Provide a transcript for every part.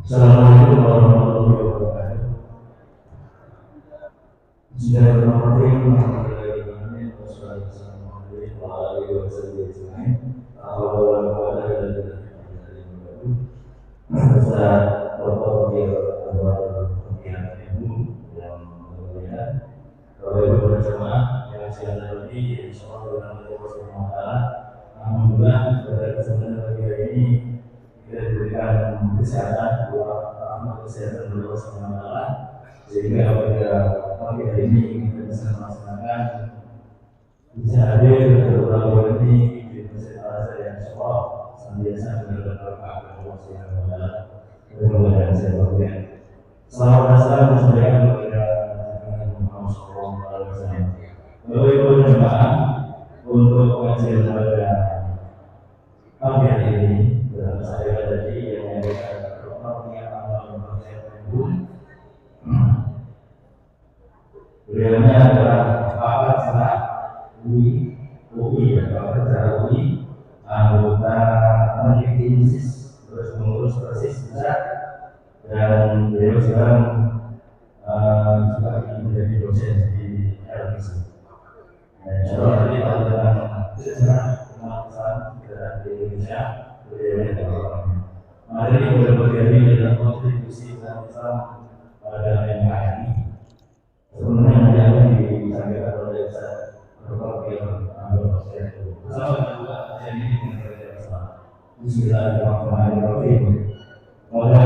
Assalamualaikum warahmatullahi wabarakatuh. Bismillahirrahmanirrahim. Alhamdulillahirrahmanirrahim. Wassalamualaikum warahmatullahi wabarakatuh. Ustaz Bapak Pembimbing Ibu yang mulia, Bapak Ibu berjamaah yang saya hormati, insyaallah dengan Allah Subhanahu wa taala, alhamdulillah pada kesempatan pagi hari ini kita diberikan kesehatan, kesehatan dari Allah Subhanahu wa taala, sehingga pada pagi hari ini kita bisa melaksanakan hadir beberapa ini di Masjid Al-Azhar yang insyaallah senantiasa mendapat berkah dari Allah Subhanahu wa taala. Mudah-mudahan saya berkenan. Selamat datang kepada Muhammad sallallahu alaihi wasallam. Bapak Ibu jemaah, untuk pengajian pada pagi hari ini bersama saya tadi yang menyampaikan beliaunya adalah Bapak Sarah UI, Bapak Sarah UI, anggota Penelitian terus mengurus persis besar, dan beliau sekarang juga menjadi dosen di LPC. Insyaallah nanti tentang sejarah umat Islam di Indonesia beliau yang terhormat. Mari kita berbagi dalam kontribusi umat Islam pada NKRI. Sebenarnya yang disampaikan oleh Ustaz Bapak yang bersama juga jadi Bismillahirrahmanirrahim. Moga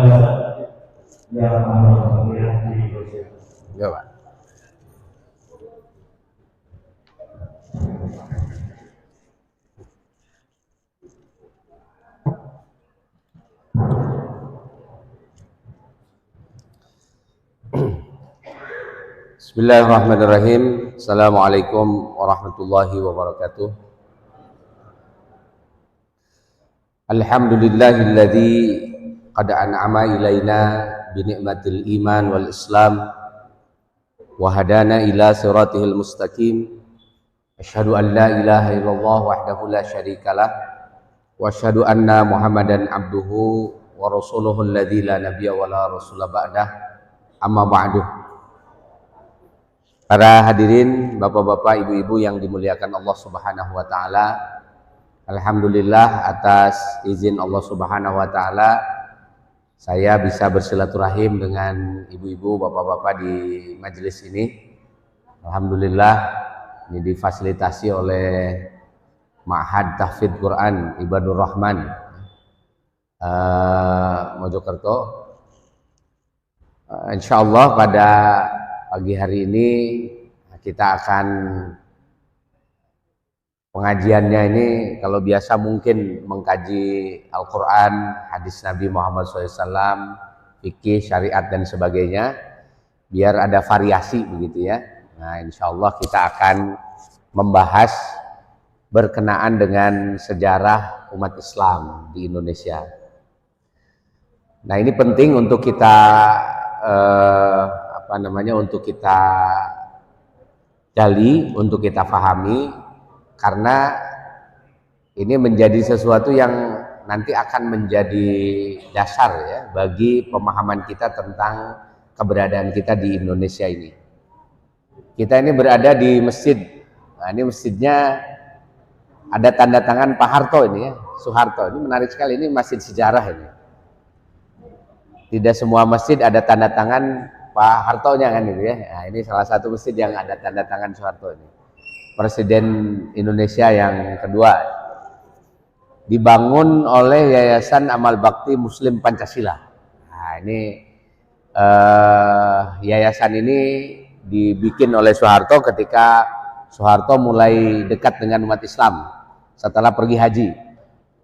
yang Allah di Ya, Pak. Bismillahirrahmanirrahim. Assalamualaikum warahmatullahi wabarakatuh. Alhamdulillahilladzi qad an'ama ilaina bi ni'matil iman wal islam wa hadana ila siratihil mustaqim. Asyhadu an la ilaha illallah wahdahu la syarikalah wa asyhadu anna Muhammadan abduhu wa rasuluhu alladzi la nabiyya wa la rasula ba'dah. Amma ba'du. Para hadirin, bapak-bapak, ibu-ibu yang dimuliakan Allah Subhanahu wa taala. Alhamdulillah atas izin Allah Subhanahu wa taala saya bisa bersilaturahim dengan ibu-ibu, bapak-bapak di majelis ini. Alhamdulillah ini difasilitasi oleh Ma'had Tahfidz Quran Ibadur Rahman Mojokerto. Insyaallah pada pagi hari ini kita akan pengajiannya ini kalau biasa mungkin mengkaji Al-Quran, hadis Nabi Muhammad SAW, fikih, syariat dan sebagainya, biar ada variasi begitu ya. Nah insya Allah kita akan membahas berkenaan dengan sejarah umat Islam di Indonesia. Nah ini penting untuk kita untuk kita gali, untuk kita fahami, karena ini menjadi sesuatu yang nanti akan menjadi dasar ya bagi pemahaman kita tentang keberadaan kita di Indonesia ini. Kita ini berada di masjid. Nah, ini masjidnya ada tanda tangan Pak Harto ini ya, Soeharto. Ini menarik sekali, ini masjid sejarah ini. Tidak semua masjid ada tanda tangan Pak Hartonya kan gitu ya. Nah, ini salah satu masjid yang ada tanda tangan Soeharto ini. Presiden Indonesia yang kedua. Dibangun oleh Yayasan Amal Bakti Muslim Pancasila. Nah, ini yayasan ini dibikin oleh Soeharto ketika Soeharto mulai dekat dengan umat Islam setelah pergi haji.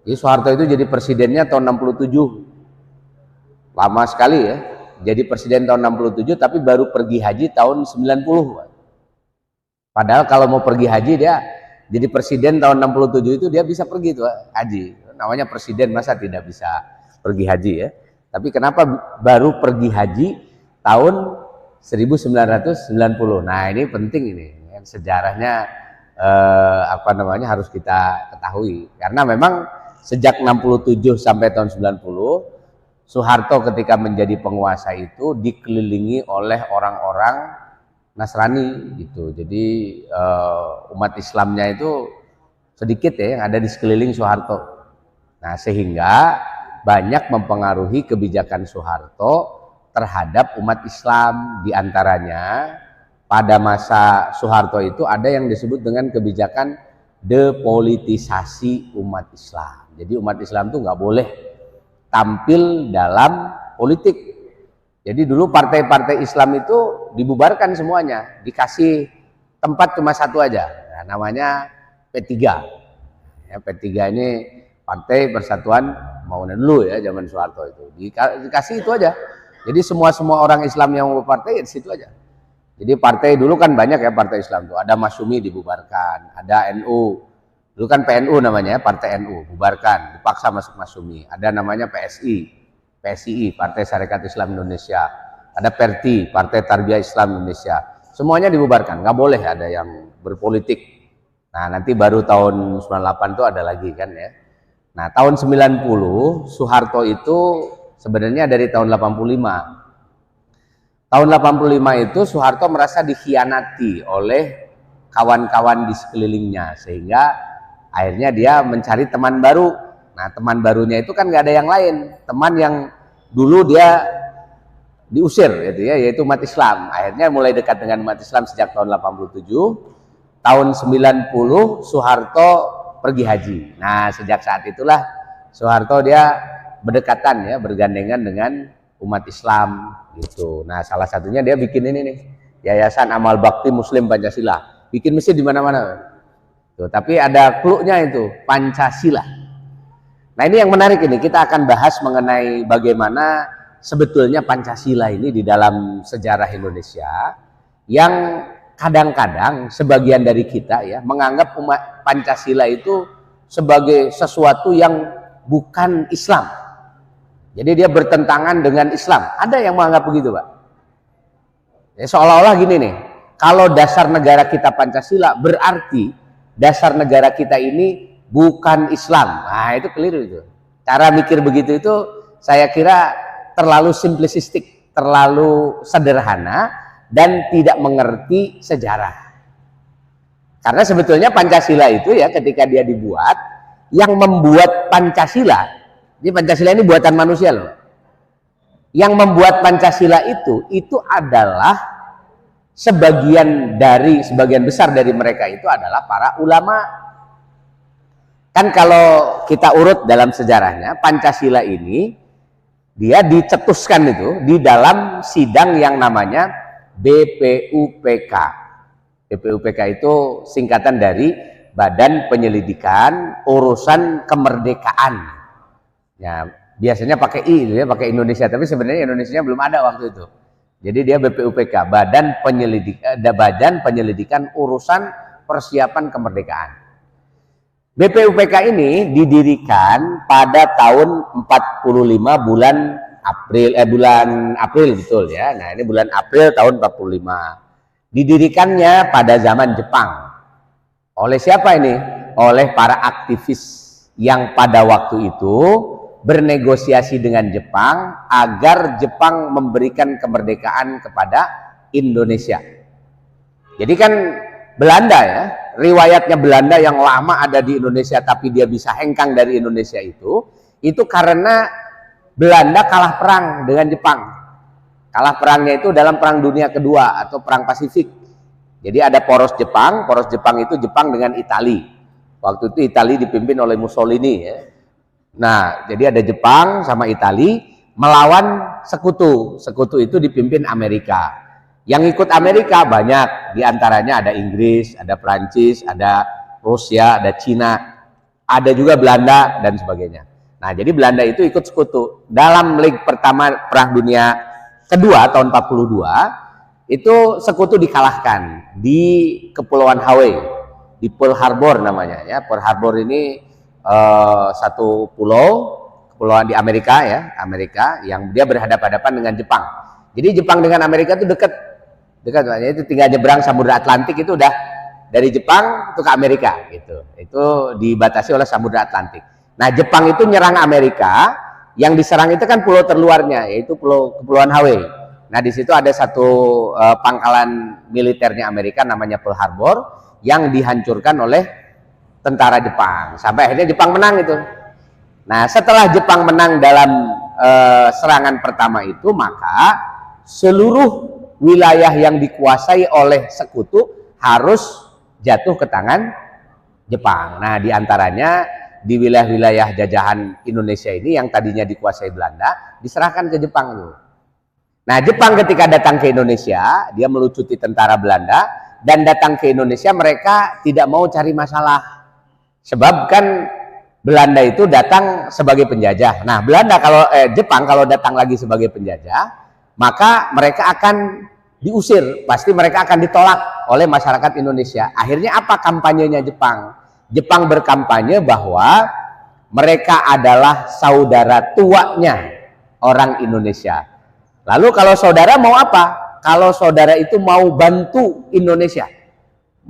Jadi Soeharto itu jadi presidennya tahun 67. Lama sekali ya. Jadi presiden tahun 67 tapi baru pergi haji tahun 90. Padahal kalau mau pergi haji dia jadi presiden tahun 67 itu dia bisa pergi tuh haji. Namanya presiden, masa tidak bisa pergi haji ya. Tapi kenapa baru pergi haji tahun 1990. Nah, ini penting ini. Sejarahnya harus kita ketahui. Karena memang sejak 67 sampai tahun 90 Soeharto ketika menjadi penguasa itu dikelilingi oleh orang-orang Nasrani gitu. Jadi umat Islamnya itu sedikit ya yang ada di sekeliling Soeharto. Nah, sehingga banyak mempengaruhi kebijakan Soeharto terhadap umat Islam. Di antaranya pada masa Soeharto itu ada yang disebut dengan kebijakan depolitisasi umat Islam. Jadi umat Islam tuh nggak boleh tampil dalam politik. Jadi dulu partai-partai Islam itu dibubarkan semuanya, dikasih tempat cuma satu aja, nah, namanya P3. Ya, P3 ini Partai Persatuan Pembangunan dulu ya, zaman Soeharto itu dikasih itu aja. Jadi semua orang Islam yang mau partai ya di situ aja. Jadi partai dulu kan banyak ya partai Islam tuh, ada Masyumi dibubarkan, ada NU. Dulu kan PNU namanya, Partai NU, bubarkan, dipaksa masuk Masyumi. Ada namanya PSII, Partai Sarekat Islam Indonesia. Ada PERTI, Partai Tarbiyah Islam Indonesia. Semuanya dibubarkan, nggak boleh ada yang berpolitik. Nah, nanti baru tahun 98 itu ada lagi kan ya. Nah, tahun 90, Soeharto itu sebenarnya dari tahun 85. Tahun 85 itu Soeharto merasa dikhianati oleh kawan-kawan di sekelilingnya, sehingga akhirnya dia mencari teman baru. Nah, teman barunya itu kan nggak ada yang lain, teman yang dulu dia diusir gitu ya, yaitu umat Islam. Akhirnya mulai dekat dengan umat Islam sejak tahun 87. Tahun 90 Soeharto pergi haji. Nah, sejak saat itulah Soeharto dia berdekatan ya, bergandengan dengan umat Islam gitu. Nah, salah satunya dia bikin ini nih, Yayasan Amal Bakti Muslim Pancasila. Bikin masjid di mana-mana. Tuh, tapi ada clue-nya itu, Pancasila. Nah, ini yang menarik ini, kita akan bahas mengenai bagaimana sebetulnya Pancasila ini di dalam sejarah Indonesia, yang kadang-kadang sebagian dari kita ya menganggap umat Pancasila itu sebagai sesuatu yang bukan Islam. Jadi dia bertentangan dengan Islam. Ada yang menganggap begitu, Pak. Ya, seolah-olah gini nih, kalau dasar negara kita Pancasila berarti dasar negara kita ini bukan Islam. Nah, itu keliru itu. Cara mikir begitu itu saya kira terlalu simplistik, terlalu sederhana, dan tidak mengerti sejarah. Karena sebetulnya Pancasila itu ya ketika dia dibuat, yang membuat Pancasila, ini Pancasila ini buatan manusia loh. Yang membuat Pancasila itu adalah sebagian besar dari mereka itu adalah para ulama. Kan kalau kita urut dalam sejarahnya, Pancasila ini dia dicetuskan itu di dalam sidang yang namanya BPUPK. BPUPK itu singkatan dari Badan Penyelidikan Urusan Kemerdekaan. Ya, biasanya pakai I gitu ya, pakai Indonesia, tapi sebenarnya Indonesianya belum ada waktu itu. Jadi dia BPUPK, Badan Penyelidikan Urusan Persiapan Kemerdekaan. BPUPK ini didirikan pada tahun 45 bulan April betul ya. Nah, ini bulan April tahun 45. Didirikannya pada zaman Jepang. Oleh siapa ini? Oleh para aktivis yang pada waktu itu bernegosiasi dengan Jepang agar Jepang memberikan kemerdekaan kepada Indonesia. Jadi kan Belanda ya, riwayatnya Belanda yang lama ada di Indonesia tapi dia bisa hengkang dari Indonesia itu karena Belanda kalah perang dengan Jepang. Kalah perangnya itu dalam Perang Dunia Kedua atau Perang Pasifik. Jadi ada poros Jepang itu Jepang dengan Itali. Waktu itu Itali dipimpin oleh Mussolini ya. Nah, jadi ada Jepang sama Itali melawan sekutu. Sekutu itu dipimpin Amerika. Yang ikut Amerika banyak, diantaranya ada Inggris, ada Prancis, ada Rusia, ada Cina, ada juga Belanda dan sebagainya. Nah, jadi Belanda itu ikut sekutu. Dalam leg pertama Perang Dunia Kedua tahun 42, itu sekutu dikalahkan di Kepulauan Hawaii, di Pearl Harbor namanya ya. Pearl Harbor ini satu kepulauan di Amerika ya, Amerika yang dia berhadapan-hadapan dengan Jepang. Jadi Jepang dengan Amerika itu dekat, itu tinggal nyebrang Samudra Atlantik, itu udah dari Jepang itu ke Amerika gitu. Itu dibatasi oleh Samudra Atlantik. Nah, Jepang itu nyerang Amerika yang diserang itu kan pulau terluarnya, yaitu Kepulauan Hawaii. Nah, di situ ada satu pangkalan militernya Amerika namanya Pearl Harbor yang dihancurkan oleh tentara Jepang. Sampai akhirnya Jepang menang itu. Nah, setelah Jepang menang dalam serangan pertama itu, maka seluruh wilayah yang dikuasai oleh sekutu harus jatuh ke tangan Jepang. Nah, diantaranya di wilayah-wilayah jajahan Indonesia ini yang tadinya dikuasai Belanda diserahkan ke Jepang tuh. Nah, Jepang ketika datang ke Indonesia, dia melucuti tentara Belanda dan datang ke Indonesia, mereka tidak mau cari masalah. Sebab kan Belanda itu datang sebagai penjajah. Nah, Jepang kalau datang lagi sebagai penjajah, maka mereka akan diusir, pasti mereka akan ditolak oleh masyarakat Indonesia. Akhirnya apa kampanyenya Jepang? Jepang berkampanye bahwa mereka adalah saudara tuanya orang Indonesia. Lalu kalau saudara mau apa? Kalau saudara itu mau bantu Indonesia.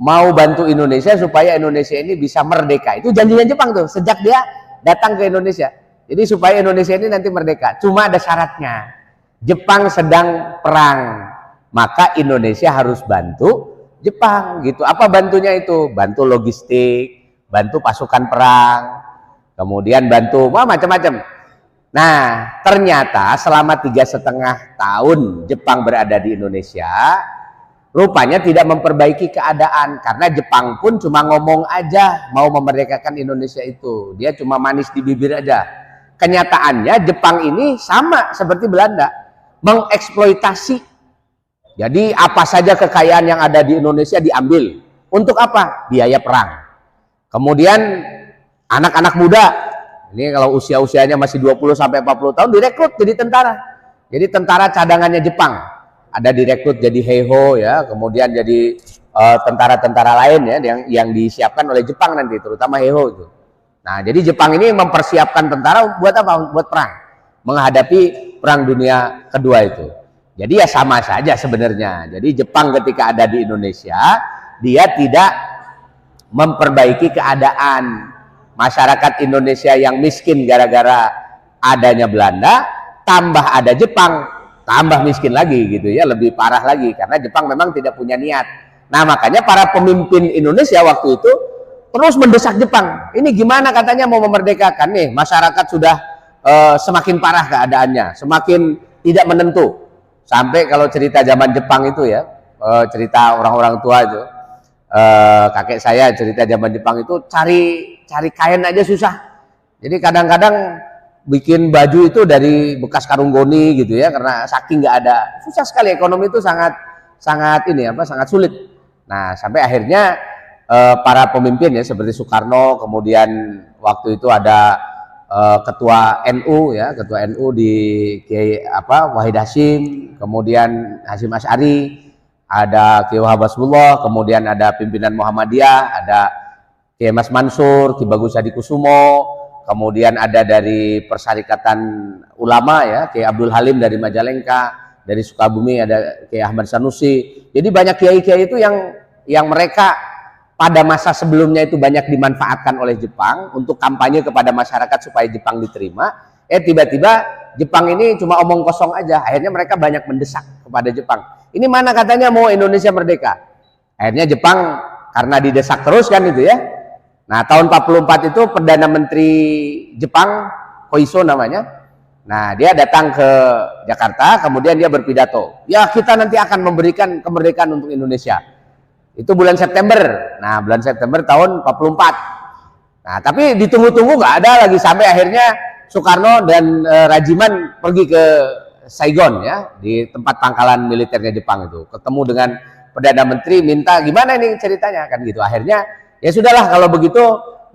Mau bantu Indonesia supaya Indonesia ini bisa merdeka. Itu janjinya Jepang tuh, sejak dia datang ke Indonesia. Jadi supaya Indonesia ini nanti merdeka. Cuma ada syaratnya. Jepang sedang perang, maka Indonesia harus bantu Jepang gitu. Apa bantunya itu? Bantu logistik, bantu pasukan perang, kemudian bantu macam-macam. Nah, ternyata selama 3,5 tahun Jepang berada di Indonesia, rupanya tidak memperbaiki keadaan, karena Jepang pun cuma ngomong aja mau memerdekakan Indonesia itu. Dia cuma manis di bibir aja. Kenyataannya Jepang ini sama seperti Belanda, mengeksploitasi. Jadi apa saja kekayaan yang ada di Indonesia diambil. Untuk apa? Biaya perang. Kemudian anak-anak muda, ini kalau usia-usianya masih 20-40 tahun direkrut jadi tentara. Jadi tentara cadangannya Jepang. Ada direkrut jadi heiho ya, kemudian jadi tentara-tentara lain ya yang disiapkan oleh Jepang nanti, terutama heiho itu. Nah, jadi Jepang ini mempersiapkan tentara buat apa? Buat perang. Menghadapi Perang Dunia Kedua itu. Jadi ya sama saja sebenarnya. Jadi Jepang ketika ada di Indonesia, dia tidak memperbaiki keadaan masyarakat Indonesia yang miskin gara-gara adanya Belanda, tambah ada Jepang, tambah miskin lagi gitu ya, lebih parah lagi karena Jepang memang tidak punya niat. Nah, makanya para pemimpin Indonesia waktu itu terus mendesak Jepang. Ini gimana katanya mau memerdekakan nih, masyarakat sudah semakin parah keadaannya, semakin tidak menentu. Sampai kalau cerita zaman Jepang itu ya, cerita orang-orang tua itu, kakek saya cerita zaman Jepang itu cari kain aja susah. Jadi kadang-kadang bikin baju itu dari bekas karung goni gitu ya, karena saking nggak ada, susah sekali, ekonomi itu sangat sulit. Nah, sampai akhirnya para pemimpin ya seperti Soekarno, kemudian waktu itu ada ketua NU ya, ketua NU di Kiai Wahid Hasyim, kemudian Hasyim Asy'ari, ada Kiai Wahab Hasbullah, kemudian ada pimpinan Muhammadiyah, ada Kiai Mas Mansur, Ki Bagus Hadikusumo, kemudian ada dari Persyarikatan Ulama ya, Kiai Abdul Halim dari Majalengka, dari Sukabumi ada Kiai Ahmad Sanusi. Jadi banyak kiai-kiai itu yang mereka pada masa sebelumnya itu banyak dimanfaatkan oleh Jepang untuk kampanye kepada masyarakat supaya Jepang diterima. Tiba-tiba Jepang ini cuma omong kosong aja. Akhirnya mereka banyak mendesak kepada Jepang. Ini mana katanya mau Indonesia merdeka. Akhirnya Jepang karena didesak terus kan itu ya. Nah, tahun 44 itu Perdana Menteri Jepang, Koiso namanya. Nah, dia datang ke Jakarta, kemudian dia berpidato. Ya, kita nanti akan memberikan kemerdekaan untuk Indonesia. Itu bulan September. Nah, bulan September tahun 44. Nah, tapi ditunggu-tunggu nggak ada lagi, sampai akhirnya Soekarno dan Rajiman pergi ke Saigon ya, di tempat pangkalan militernya Jepang itu. Ketemu dengan Perdana Menteri, minta gimana ini ceritanya kan gitu. Akhirnya ya sudahlah kalau begitu,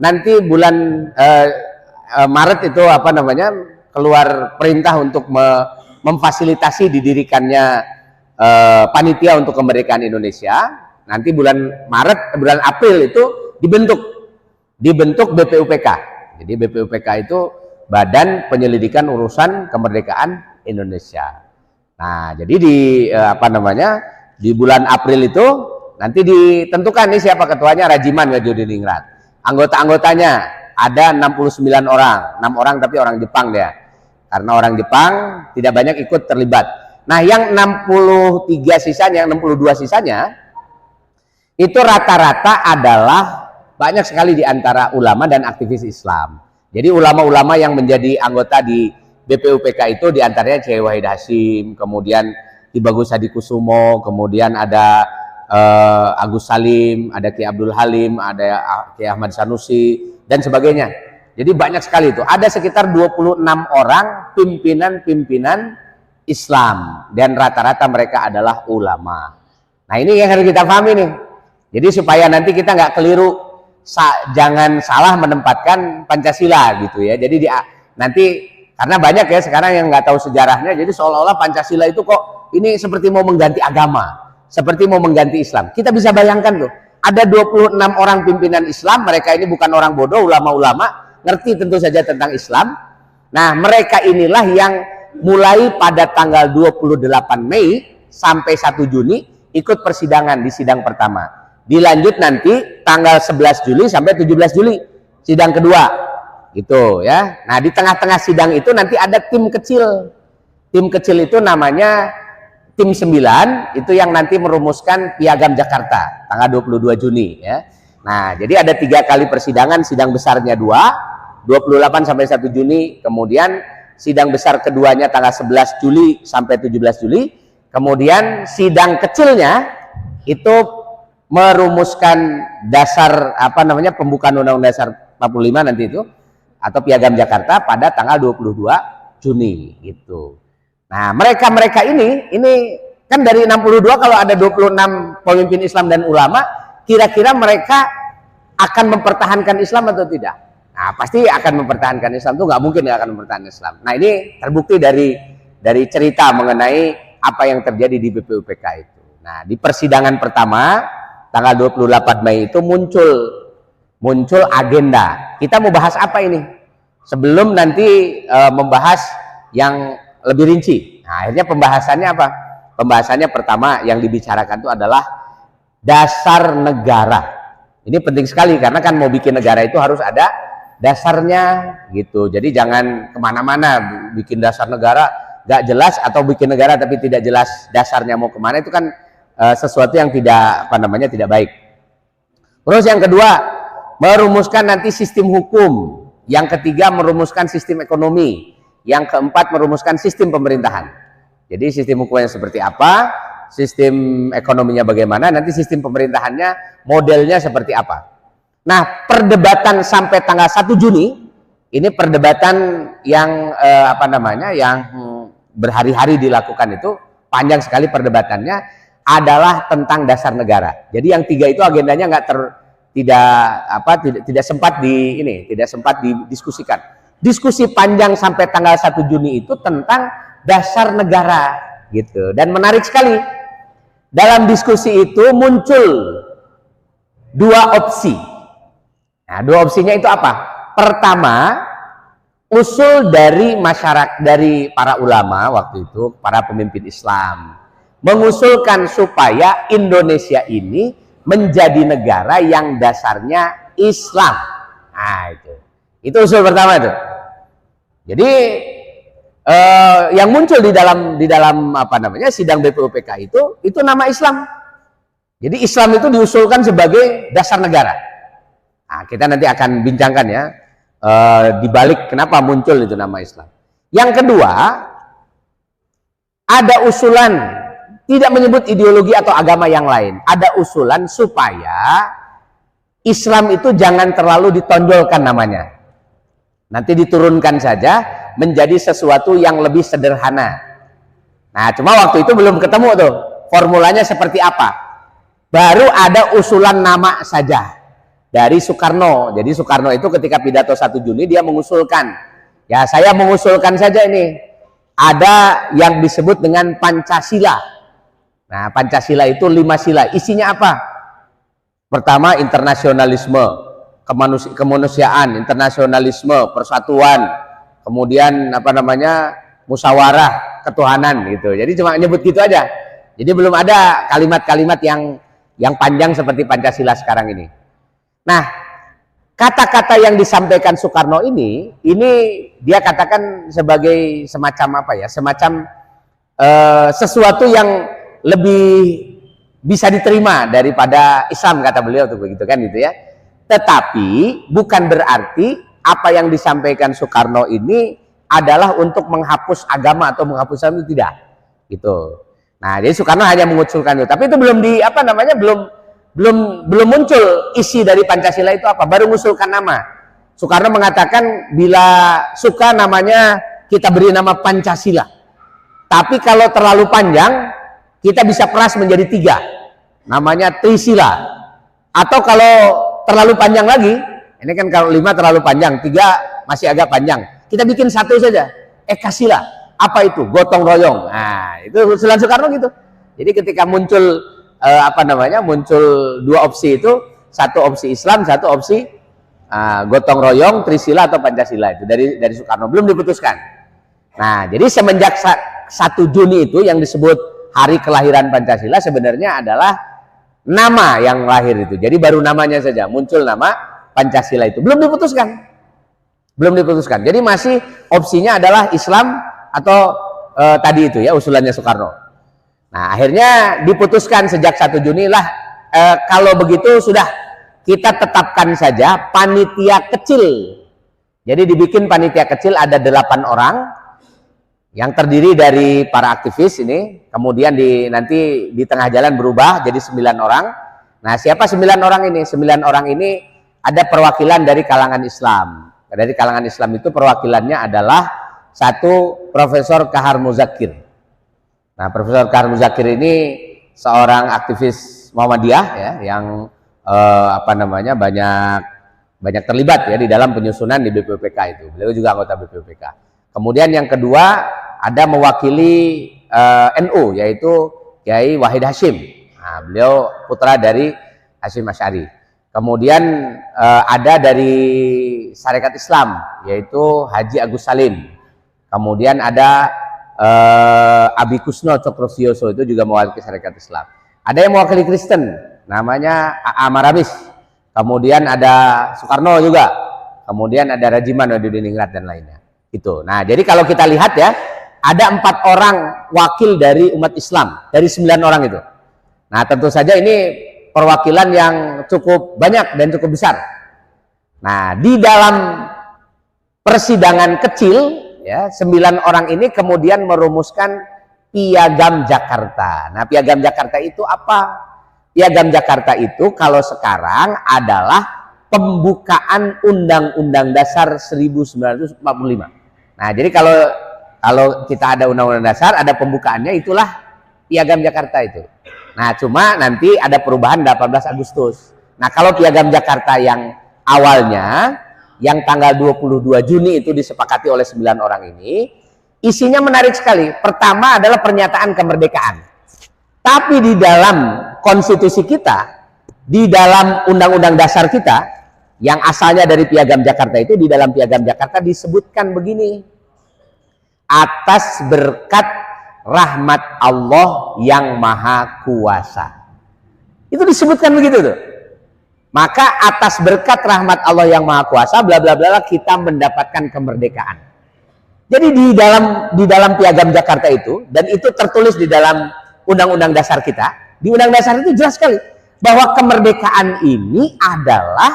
nanti bulan Maret itu keluar perintah untuk memfasilitasi didirikannya panitia untuk kemerdekaan Indonesia. Nanti bulan April itu dibentuk BPUPK. Jadi BPUPK itu Badan Penyelidikan Urusan Kemerdekaan Indonesia. Nah, jadi di bulan April itu nanti ditentukan nih siapa ketuanya, Rajiman Wajudiningrat. Anggota-anggotanya ada 69 orang, 6 orang tapi orang Jepang dia. karena orang Jepang tidak banyak ikut terlibat. Nah, yang 63 sisanya, yang 62 sisanya itu rata-rata adalah banyak sekali di antara ulama dan aktivis Islam. Jadi ulama-ulama yang menjadi anggota di BPUPK itu diantaranya Kiai Wahid Hasyim, kemudian Ki Bagus Hadikusumo, kemudian ada Agus Salim, ada Ki Abdul Halim, ada Ki Ahmad Sanusi dan sebagainya. Jadi banyak sekali itu. Ada sekitar 26 orang pimpinan-pimpinan Islam dan rata-rata mereka adalah ulama. Nah, ini yang harus kita pahami nih. Jadi supaya nanti kita nggak keliru, jangan salah menempatkan Pancasila gitu ya. Jadi nanti karena banyak ya sekarang yang nggak tahu sejarahnya, jadi seolah-olah Pancasila itu kok ini seperti mau mengganti agama, seperti mau mengganti Islam. Kita bisa bayangkan tuh, ada 26 orang pimpinan Islam, mereka ini bukan orang bodoh, ulama-ulama, ngerti tentu saja tentang Islam. Nah, mereka inilah yang mulai pada tanggal 28 Mei sampai 1 Juni ikut persidangan di sidang pertama. Dilanjut nanti tanggal 11 Juli sampai 17 Juli sidang kedua. Gitu ya. Nah, di tengah-tengah sidang itu nanti ada tim kecil. Tim kecil itu namanya tim 9, itu yang nanti merumuskan Piagam Jakarta tanggal 22 Juni ya. Nah, jadi ada 3 kali persidangan, sidang besarnya 2, 28 sampai 1 Juni, kemudian sidang besar keduanya tanggal 11 Juli sampai 17 Juli, kemudian sidang kecilnya itu merumuskan dasar pembukaan Undang-Undang Dasar 45 nanti itu atau Piagam Jakarta pada tanggal 22 Juni gitu. Nah, mereka ini kan dari 62 kalau ada 26 pemimpin Islam dan ulama, kira-kira mereka akan mempertahankan Islam atau tidak? Nah, pasti akan mempertahankan Islam, tuh nggak mungkin nggak akan mempertahankan Islam. Nah, ini terbukti dari cerita mengenai apa yang terjadi di BPUPK itu. Nah, di persidangan pertama tanggal 28 Mei itu muncul agenda. Kita mau bahas apa ini? Sebelum nanti membahas yang lebih rinci. Nah, akhirnya pembahasannya apa? Pembahasannya pertama yang dibicarakan itu adalah dasar negara. Ini penting sekali karena kan mau bikin negara itu harus ada dasarnya gitu. Jadi jangan kemana-mana bikin dasar negara gak jelas atau bikin negara tapi tidak jelas dasarnya mau kemana, itu kan sesuatu yang tidak tidak baik. Terus yang kedua, merumuskan nanti sistem hukum. Yang ketiga, merumuskan sistem ekonomi. Yang keempat, merumuskan sistem pemerintahan. Jadi sistem hukumnya seperti apa, sistem ekonominya bagaimana, nanti sistem pemerintahannya modelnya seperti apa. Nah, perdebatan sampai tanggal 1 Juni ini perdebatan yang yang berhari-hari dilakukan, itu panjang sekali perdebatannya, adalah tentang dasar negara. Jadi yang 3 itu agendanya tidak sempat didiskusikan. Diskusi panjang sampai tanggal 1 Juni itu tentang dasar negara gitu. Dan menarik sekali, dalam diskusi itu muncul 2 opsi. Nah, 2 opsinya itu apa? Pertama, usul dari masyarakat, dari para ulama waktu itu, para pemimpin Islam, mengusulkan supaya Indonesia ini menjadi negara yang dasarnya Islam. Nah, itu usul pertama itu. Jadi yang muncul di dalam sidang BPUPK itu nama Islam. Jadi Islam itu diusulkan sebagai dasar negara. Nah, kita nanti akan bincangkan ya dibalik kenapa muncul itu nama Islam. Yang kedua, ada usulan tidak menyebut ideologi atau agama yang lain. Ada usulan supaya Islam itu jangan terlalu ditonjolkan namanya. Nanti diturunkan saja menjadi sesuatu yang lebih sederhana. Nah, cuma waktu itu belum ketemu tuh formulanya seperti apa. Baru ada usulan nama saja dari Soekarno. Jadi Soekarno itu ketika pidato 1 Juni dia mengusulkan, ya saya mengusulkan saja ini, ada yang disebut dengan Pancasila. Nah, Pancasila itu 5 sila. Isinya apa? Pertama, internasionalisme, kemanusiaan, internasionalisme, persatuan, kemudian musyawarah, ketuhanan gitu. Jadi cuma nyebut gitu aja. Jadi belum ada kalimat-kalimat yang panjang seperti Pancasila sekarang ini. Nah, kata-kata yang disampaikan Soekarno ini dia katakan sebagai semacam apa ya, semacam sesuatu yang lebih bisa diterima daripada Islam, kata beliau tuh begitu kan gitu ya. Tetapi bukan berarti apa yang disampaikan Soekarno ini adalah untuk menghapus agama atau menghapus Islam, itu tidak gitu. Nah, jadi Soekarno hanya mengusulkan itu, tapi itu belum belum muncul isi dari Pancasila itu apa, baru mengusulkan nama. Soekarno mengatakan bila suka namanya kita beri nama Pancasila, tapi kalau terlalu panjang kita bisa peras menjadi 3, namanya Trisila. Atau kalau terlalu panjang lagi, ini kan kalau 5 terlalu panjang, 3 masih agak panjang, kita bikin 1 saja, Ekasila. Apa itu? Gotong royong. Nah, itu usulan Soekarno gitu. Jadi ketika muncul muncul 2 opsi itu, 1 opsi Islam, 1 opsi gotong royong, Trisila atau Pancasila, itu dari Soekarno, belum diputuskan. Nah, jadi semenjak 1 Juni itu yang disebut hari kelahiran Pancasila sebenarnya adalah nama yang lahir itu. Jadi baru namanya saja muncul nama Pancasila, itu belum diputuskan. Jadi masih opsinya adalah Islam atau tadi itu ya usulannya Soekarno. Nah, akhirnya diputuskan sejak 1 Juni lah, kalau begitu sudah kita tetapkan saja panitia kecil. Jadi dibikin panitia kecil, ada 8 orang yang terdiri dari para aktivis ini, kemudian nanti di tengah jalan berubah jadi 9 orang. Nah, siapa 9 orang ini? 9 orang ini ada perwakilan dari kalangan Islam. Dari kalangan Islam itu perwakilannya adalah 1 Profesor Kahar Muzakir. Nah, Profesor Kahar Muzakir ini seorang aktivis Muhammadiyah ya, yang banyak terlibat ya di dalam penyusunan di BPUPK itu. Beliau juga anggota BPUPK. Kemudian yang kedua ada mewakili NU, yaitu Kiai Wahid Hasyim. Nah, beliau putra dari Hasyim Asy'ari. Kemudian ada dari Sarekat Islam, yaitu Haji Agus Salim. Kemudian ada Abi Kusno Cokrosioso, itu juga mewakili Sarekat Islam. Ada yang mewakili Kristen, namanya A.A. Maramis. Kemudian ada Soekarno juga. Kemudian ada Rajiman Wadudiningrat dan lainnya. Itu. Nah, jadi kalau kita lihat ya, ada 4 orang wakil dari umat Islam dari 9 orang itu. Nah, tentu saja ini perwakilan yang cukup banyak dan cukup besar. Nah, di dalam persidangan kecil ya, 9 orang ini kemudian merumuskan Piagam Jakarta. Nah, Piagam Jakarta itu apa? Piagam Jakarta itu kalau sekarang adalah pembukaan Undang-Undang Dasar 1945. Nah, jadi kalau kita ada Undang-Undang Dasar, ada pembukaannya, itulah Piagam Jakarta itu. Nah, cuma nanti ada perubahan 18 Agustus. Nah, kalau Piagam Jakarta yang awalnya, yang tanggal 22 Juni itu disepakati oleh 9 orang ini, isinya menarik sekali. Pertama adalah pernyataan kemerdekaan. Tapi di dalam konstitusi kita, di dalam Undang-Undang Dasar kita, yang asalnya dari Piagam Jakarta itu, di dalam Piagam Jakarta disebutkan begini: atas berkat rahmat Allah yang Maha Kuasa. Itu disebutkan begitu tuh. Maka atas berkat rahmat Allah yang Maha Kuasa, bla bla bla, kita mendapatkan kemerdekaan. Jadi di dalam Piagam Jakarta itu, dan itu tertulis di dalam Undang-Undang Dasar kita, di Undang Dasar itu jelas sekali bahwa kemerdekaan ini adalah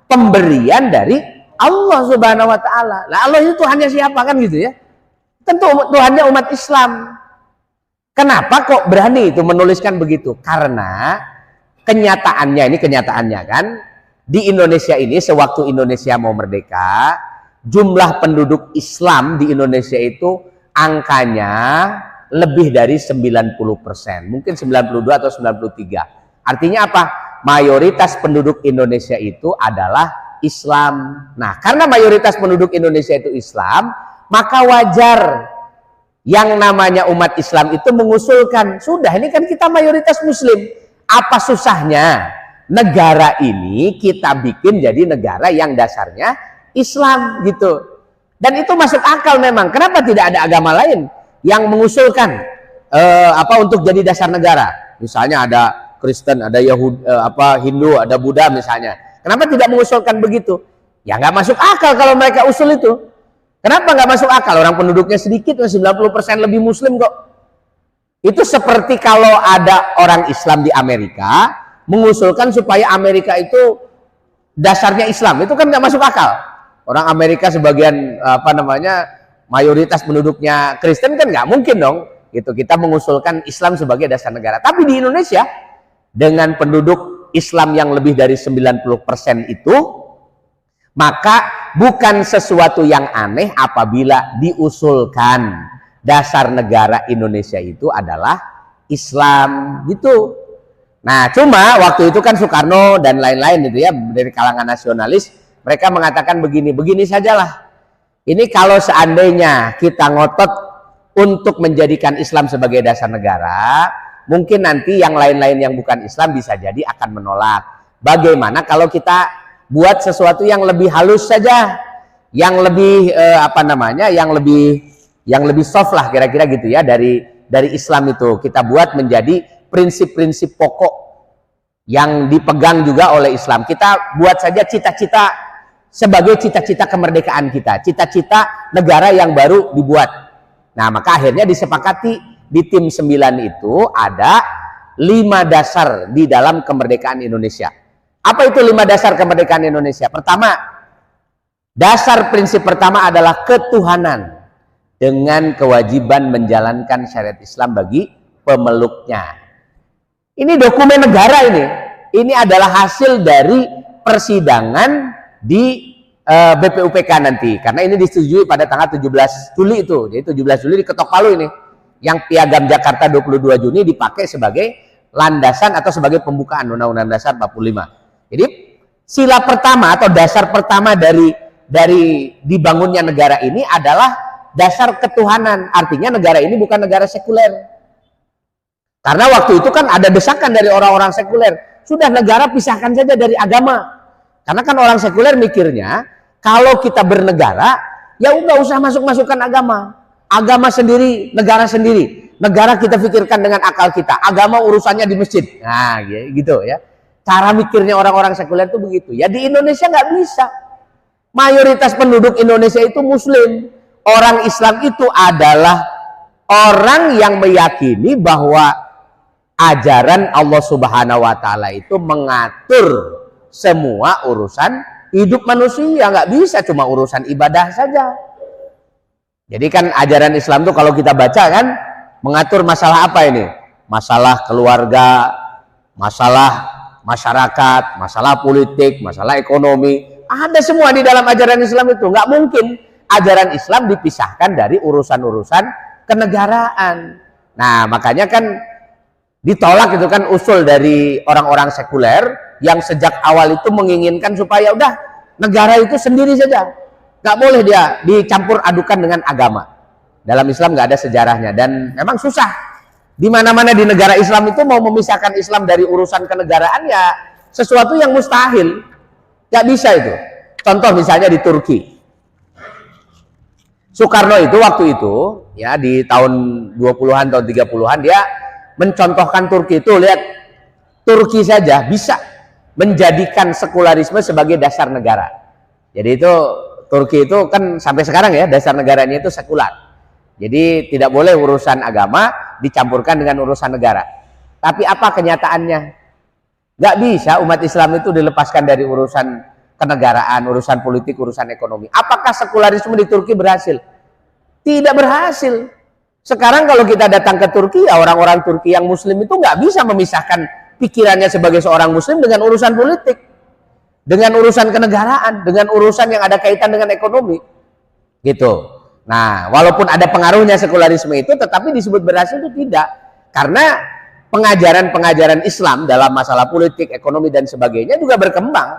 pemberian dari Allah Subhanahu wa taala. Nah, Allah itu Tuhannya siapa kan gitu ya? Tentu Tuhannya umat Islam. Kenapa kok berani itu menuliskan begitu? Karena kenyataannya kan, di Indonesia ini sewaktu Indonesia mau merdeka, jumlah penduduk Islam di Indonesia itu angkanya lebih dari 90%, mungkin 92 atau 93. Artinya apa? Mayoritas penduduk Indonesia itu adalah Islam. Nah, karena mayoritas penduduk Indonesia itu Islam, maka wajar yang namanya umat Islam itu mengusulkan, sudah ini kan kita mayoritas Muslim, apa susahnya negara ini kita bikin jadi negara yang dasarnya Islam gitu. Dan itu masuk akal memang. Kenapa tidak ada agama lain yang mengusulkan untuk jadi dasar negara? Misalnya ada Kristen, ada Hindu, ada Buddha misalnya. Kenapa tidak mengusulkan begitu? Ya nggak masuk akal kalau mereka usul itu. Kenapa nggak masuk akal? Orang penduduknya sedikit, 90% lebih muslim kok. Itu seperti kalau ada orang Islam di Amerika mengusulkan supaya Amerika itu dasarnya Islam, itu kan nggak masuk akal. Orang Amerika sebagian mayoritas penduduknya Kristen, kan nggak mungkin dong. Gitu, kita mengusulkan Islam sebagai dasar negara. Tapi di Indonesia dengan penduduk Islam yang lebih dari 90% itu, maka bukan sesuatu yang aneh apabila diusulkan dasar negara Indonesia itu adalah Islam, gitu. Nah, cuma waktu itu kan Soekarno dan lain-lain itu ya, dari kalangan nasionalis, mereka mengatakan begini sajalah. Ini kalau seandainya kita ngotot untuk menjadikan Islam sebagai dasar negara, mungkin nanti yang lain-lain yang bukan Islam bisa jadi akan menolak. Bagaimana kalau kita buat sesuatu yang lebih halus saja, yang lebih yang lebih soft lah, kira-kira gitu ya, dari Islam itu kita buat menjadi prinsip-prinsip pokok yang dipegang juga oleh Islam. Kita buat saja cita-cita sebagai cita-cita kemerdekaan kita, cita-cita negara yang baru dibuat. Nah, maka akhirnya disepakati di tim 9 itu ada 5 dasar di dalam kemerdekaan Indonesia. Apa itu 5 dasar kemerdekaan Indonesia? Pertama, dasar prinsip pertama adalah ketuhanan dengan kewajiban menjalankan syariat Islam bagi pemeluknya. Ini dokumen negara ini. Ini adalah hasil dari persidangan di BPUPK nanti, karena ini disetujui pada tanggal 17 Juli itu. Jadi 17 Juli diketok palu ini. Yang Piagam Jakarta 22 Juni dipakai sebagai landasan atau sebagai pembukaan Undang-Undang Dasar 45. Jadi sila pertama atau dasar pertama dari dibangunnya negara ini adalah dasar ketuhanan. Artinya negara ini bukan negara sekuler. Karena waktu itu kan ada desakan dari orang-orang sekuler, sudah negara pisahkan saja dari agama. Karena kan orang sekuler mikirnya, kalau kita bernegara, ya nggak usah masuk-masukkan agama. Agama sendiri, negara sendiri. Negara kita pikirkan dengan akal kita. Agama urusannya di masjid. Nah, gitu ya. Cara mikirnya orang-orang sekuler itu begitu. Ya di Indonesia nggak bisa. Mayoritas penduduk Indonesia itu Muslim. Orang Islam itu adalah orang yang meyakini bahwa ajaran Allah Subhanahu Wa Taala itu mengatur semua urusan hidup manusia, nggak bisa cuma urusan ibadah saja. Jadi kan ajaran Islam tuh kalau kita baca kan mengatur masalah apa ini? Masalah keluarga, masalah masyarakat, masalah politik, masalah ekonomi. Ada semua di dalam ajaran Islam itu. Nggak mungkin ajaran Islam dipisahkan dari urusan-urusan kenegaraan. Nah, makanya kan ditolak itu kan usul dari orang-orang sekuler yang sejak awal itu menginginkan supaya udah negara itu sendiri saja, nggak boleh dia dicampur adukan dengan agama. Dalam Islam nggak ada sejarahnya dan memang susah. Di mana-mana di negara Islam itu mau memisahkan Islam dari urusan kenegaraan ya sesuatu yang mustahil, nggak bisa itu. Contoh misalnya di Turki, Soekarno itu waktu itu ya di tahun 20-an tahun 30-an dia mencontohkan Turki itu, lihat Turki saja bisa menjadikan sekularisme sebagai dasar negara. Jadi itu Turki itu kan sampai sekarang ya dasar negaranya itu sekular. Jadi tidak boleh urusan agama dicampurkan dengan urusan negara. Tapi apa kenyataannya? Nggak bisa umat Islam itu dilepaskan dari urusan kenegaraan, urusan politik, urusan ekonomi. Apakah sekularisme di Turki berhasil? Tidak berhasil. Sekarang kalau kita datang ke Turki, ya orang-orang Turki yang Muslim itu nggak bisa memisahkan pikirannya sebagai seorang Muslim dengan urusan politik, dengan urusan kenegaraan, dengan urusan yang ada kaitan dengan ekonomi, gitu. Nah, walaupun ada pengaruhnya sekularisme itu, tetapi disebut berhasil itu tidak, karena pengajaran-pengajaran Islam dalam masalah politik, ekonomi dan sebagainya juga berkembang.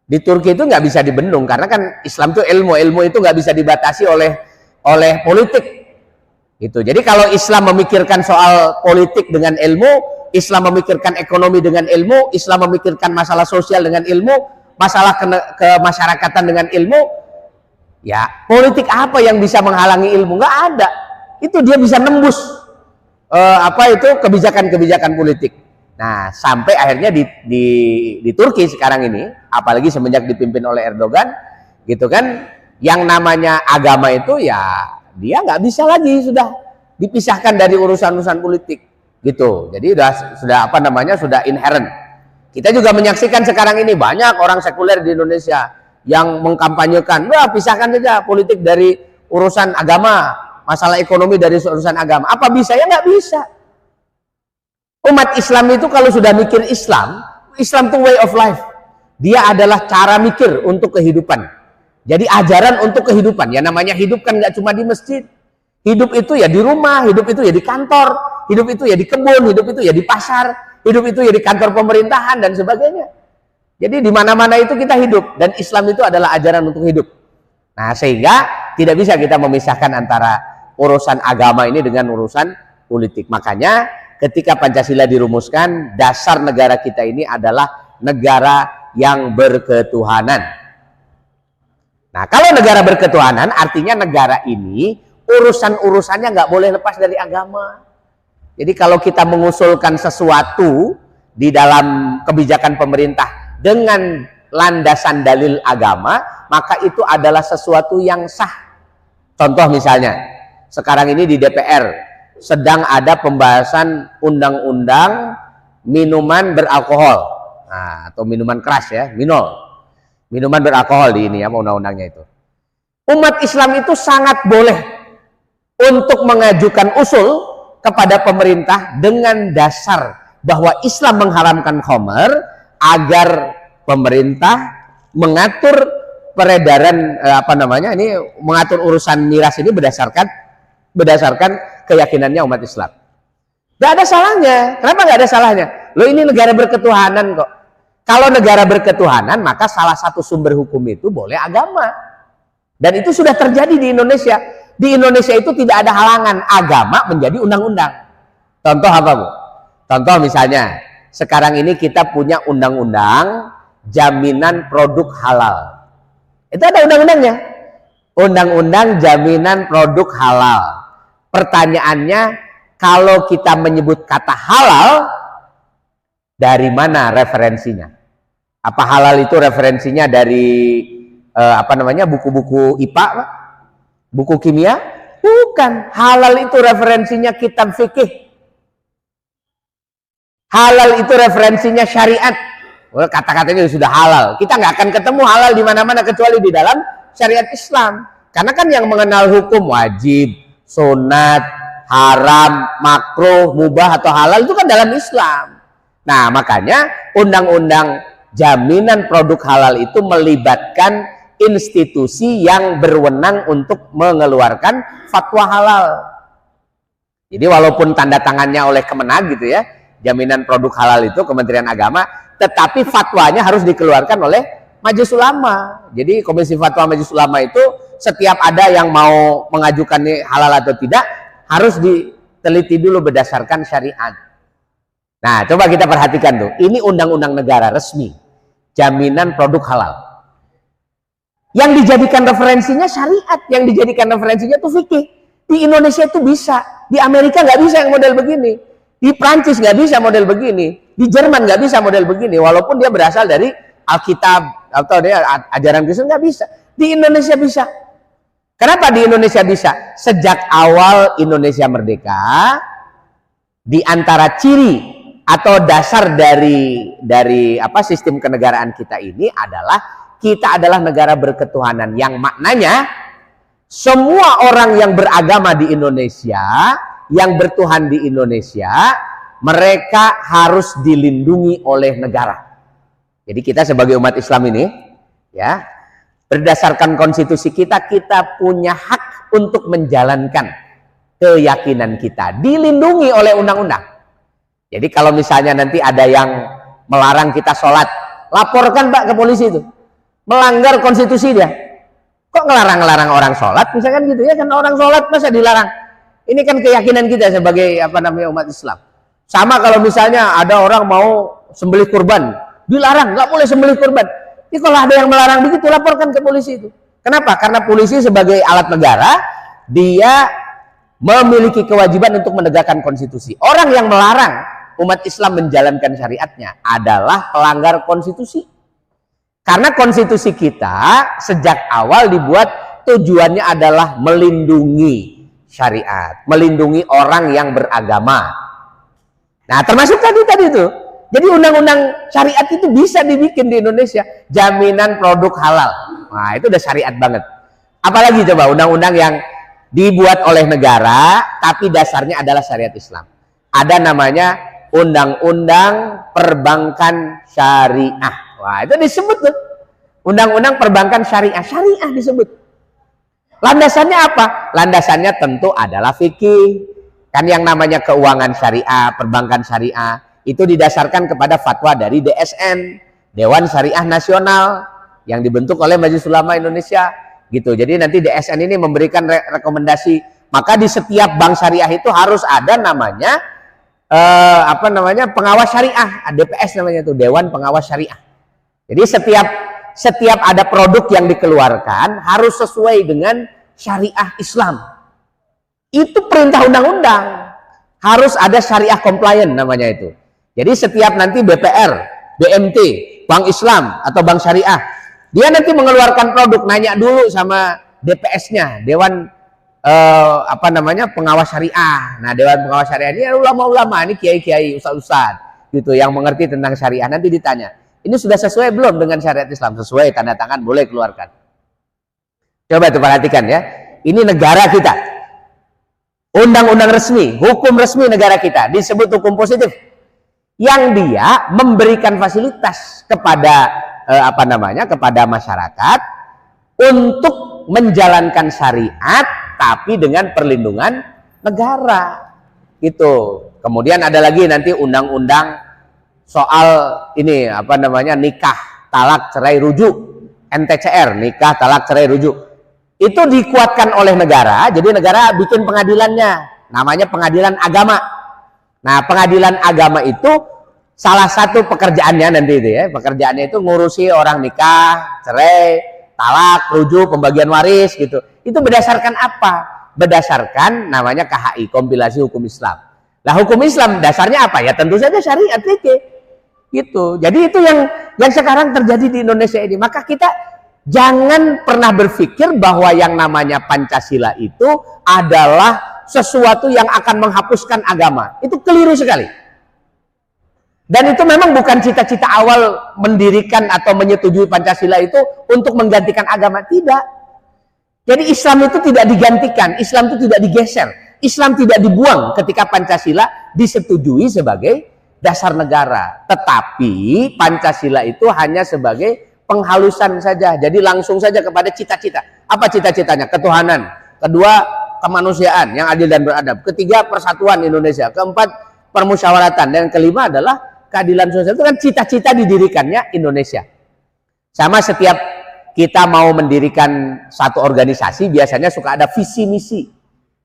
Di Turki itu nggak bisa dibendung, karena kan Islam itu ilmu itu nggak bisa dibatasi oleh politik. Gitu. Jadi kalau Islam memikirkan soal politik dengan ilmu, Islam memikirkan ekonomi dengan ilmu, Islam memikirkan masalah sosial dengan ilmu, masalah kemasyarakatan dengan ilmu, ya politik apa yang bisa menghalangi ilmu? Nggak ada. Itu dia bisa nembus kebijakan-kebijakan politik. Nah, sampai akhirnya di Turki sekarang ini, apalagi semenjak dipimpin oleh Erdogan, gitu kan, yang namanya agama itu ya dia nggak bisa lagi sudah dipisahkan dari urusan-urusan politik, gitu. Jadi sudah apa namanya, sudah inherent. Kita juga menyaksikan sekarang ini banyak orang sekuler di Indonesia yang mengkampanyekan, wah pisahkan saja politik dari urusan agama, masalah ekonomi dari urusan agama. Apa bisa? Ya nggak bisa. Umat Islam itu kalau sudah mikir Islam itu way of life. Dia adalah cara mikir untuk kehidupan. Jadi ajaran untuk kehidupan. Ya namanya hidup kan nggak cuma di masjid. Hidup itu ya di rumah, hidup itu ya di kantor, hidup itu ya di kebun, hidup itu ya di pasar, hidup itu ya di kantor pemerintahan dan sebagainya. Jadi di mana-mana itu kita hidup, dan Islam itu adalah ajaran untuk hidup. Nah, sehingga tidak bisa kita memisahkan antara urusan agama ini dengan urusan politik. Makanya ketika Pancasila dirumuskan, dasar negara kita ini adalah negara yang berketuhanan. Nah, kalau negara berketuhanan artinya negara ini urusan-urusannya nggak boleh lepas dari agama. Jadi kalau kita mengusulkan sesuatu di dalam kebijakan pemerintah dengan landasan dalil agama, maka itu adalah sesuatu yang sah. Contoh misalnya, sekarang ini di DPR sedang ada pembahasan undang-undang minuman beralkohol, nah, atau minuman keras ya, minuman beralkohol di ini ya, undang-undangnya itu. Umat Islam itu sangat boleh untuk mengajukan usul kepada pemerintah dengan dasar bahwa Islam mengharamkan khamr, agar pemerintah mengatur peredaran mengatur urusan miras ini berdasarkan keyakinannya umat Islam. Gak ada salahnya. Kenapa gak ada salahnya? Loh, ini negara berketuhanan kok. Kalau negara berketuhanan, maka salah satu sumber hukum itu boleh agama. Dan itu sudah terjadi di Indonesia. Di Indonesia itu tidak ada halangan agama menjadi undang-undang. Contoh apa, Bu? Contoh misalnya, sekarang ini kita punya undang-undang jaminan produk halal. Itu ada undang-undangnya. Undang-undang jaminan produk halal. Pertanyaannya, kalau kita menyebut kata halal, dari mana referensinya? Apa halal itu referensinya dari buku-buku IPA, Pak? Buku kimia? Bukan. Halal itu referensinya kitab fikih. Halal itu referensinya syariat. Kata-katanya sudah halal. Kita nggak akan ketemu halal di mana-mana kecuali di dalam syariat Islam. Karena kan yang mengenal hukum wajib, sunat, haram, makruh, mubah atau halal itu kan dalam Islam. Nah, makanya undang-undang jaminan produk halal itu melibatkan institusi yang berwenang untuk mengeluarkan fatwa halal. Jadi walaupun tanda tangannya oleh Kemenag gitu ya, jaminan produk halal itu Kementerian Agama, tetapi fatwanya harus dikeluarkan oleh Majelis Ulama. Jadi Komisi Fatwa Majelis Ulama itu setiap ada yang mau mengajukan halal atau tidak harus diteliti dulu berdasarkan syariat. Nah, coba kita perhatikan tuh, ini undang-undang negara resmi, jaminan produk halal. Yang dijadikan referensinya syariat, yang dijadikan referensinya tuh fikih. Di Indonesia itu bisa, di Amerika nggak bisa yang model begini, di Prancis nggak bisa model begini, di Jerman nggak bisa model begini, walaupun dia berasal dari Alkitab atau dia ajaran Kristen, nggak bisa. Di Indonesia bisa. Kenapa di Indonesia bisa? Sejak awal Indonesia merdeka, di antara ciri atau dasar dari sistem kenegaraan kita ini adalah kita adalah negara berketuhanan, yang maknanya semua orang yang beragama di Indonesia, yang bertuhan di Indonesia, mereka harus dilindungi oleh negara. Jadi kita sebagai umat Islam ini, ya, berdasarkan konstitusi kita punya hak untuk menjalankan keyakinan kita, dilindungi oleh undang-undang. Jadi kalau misalnya nanti ada yang melarang kita sholat, laporkan Pak ke polisi itu. Melanggar konstitusi dia. Kok ngelarang-larang orang sholat? Misalkan gitu ya, kan orang sholat masa dilarang? Ini kan keyakinan kita sebagai umat Islam. Sama kalau misalnya ada orang mau sembelih kurban, dilarang, nggak boleh sembelih kurban. Jadi kalau ada yang melarang begitu, laporkan ke polisi itu. Kenapa? Karena polisi sebagai alat negara, dia memiliki kewajiban untuk menegakkan konstitusi. Orang yang melarang umat Islam menjalankan syariatnya adalah pelanggar konstitusi. Karena konstitusi kita sejak awal dibuat tujuannya adalah melindungi syariat, melindungi orang yang beragama. Nah, termasuk tadi itu. Jadi undang-undang syariat itu bisa dibikin di Indonesia, jaminan produk halal. Nah, itu udah syariat banget. Apalagi coba undang-undang yang dibuat oleh negara tapi dasarnya adalah syariat Islam. Ada namanya Undang-Undang Perbankan Syariah. Wah, itu disebut tuh. Undang-Undang Perbankan Syariah. Syariah disebut. Landasannya apa? Landasannya tentu adalah fikih. Kan yang namanya keuangan syariah, perbankan syariah, itu didasarkan kepada fatwa dari DSN, Dewan Syariah Nasional, yang dibentuk oleh Majelis Ulama Indonesia. Gitu. Jadi nanti DSN ini memberikan rekomendasi. Maka di setiap bank syariah itu harus ada namanya pengawas syariah, DPS namanya itu, Dewan Pengawas Syariah. Jadi setiap ada produk yang dikeluarkan harus sesuai dengan syariah Islam. Itu perintah undang-undang. Harus ada syariah compliant namanya itu. Jadi setiap nanti BPR, BMT, Bank Islam atau Bank Syariah, dia nanti mengeluarkan produk, nanya dulu sama DPS-nya, Dewan pengawas syariah. Nah, Dewan Pengawas Syariah ini ulama-ulama, ini kiai-kiai, ustaz-ustaz gitu yang mengerti tentang syariah. Nanti ditanya, ini sudah sesuai belum dengan syariat Islam? Sesuai, tanda tangan, boleh keluarkan. Coba itu perhatikan ya. Ini negara kita. Undang-undang resmi, hukum resmi negara kita disebut hukum positif. Yang dia memberikan fasilitas kepada kepada masyarakat untuk menjalankan syariat tapi dengan perlindungan negara. Gitu. Kemudian ada lagi nanti undang-undang soal ini nikah, talak, cerai, rujuk, NTCR, nikah, talak, cerai, rujuk. Itu dikuatkan oleh negara. Jadi negara bikin pengadilannya, namanya pengadilan agama. Nah, pengadilan agama itu salah satu pekerjaannya nanti itu ya, pekerjaannya itu ngurusi orang nikah, cerai, talak, rujuk, pembagian waris gitu. Itu berdasarkan apa? Berdasarkan namanya KHI, kompilasi hukum Islam. Nah, hukum Islam dasarnya apa? Ya tentu saja syariat fikih. Gitu. Jadi itu yang sekarang terjadi di Indonesia ini. Maka kita jangan pernah berpikir bahwa yang namanya Pancasila itu adalah sesuatu yang akan menghapuskan agama. Itu keliru sekali. Dan itu memang bukan cita-cita awal mendirikan atau menyetujui Pancasila itu untuk menggantikan agama. Tidak. Jadi Islam itu tidak digantikan, Islam itu tidak digeser, Islam tidak dibuang ketika Pancasila disetujui sebagai dasar negara. Tetapi Pancasila itu hanya sebagai penghalusan saja. Jadi langsung saja kepada cita-cita. Apa cita-citanya? Ketuhanan. Kedua, kemanusiaan yang adil dan beradab. Ketiga, persatuan Indonesia. Keempat, permusyawaratan. Dan kelima adalah keadilan sosial. Itu kan cita-cita didirikannya Indonesia. Sama setiap kita mau mendirikan satu organisasi, biasanya suka ada visi misi.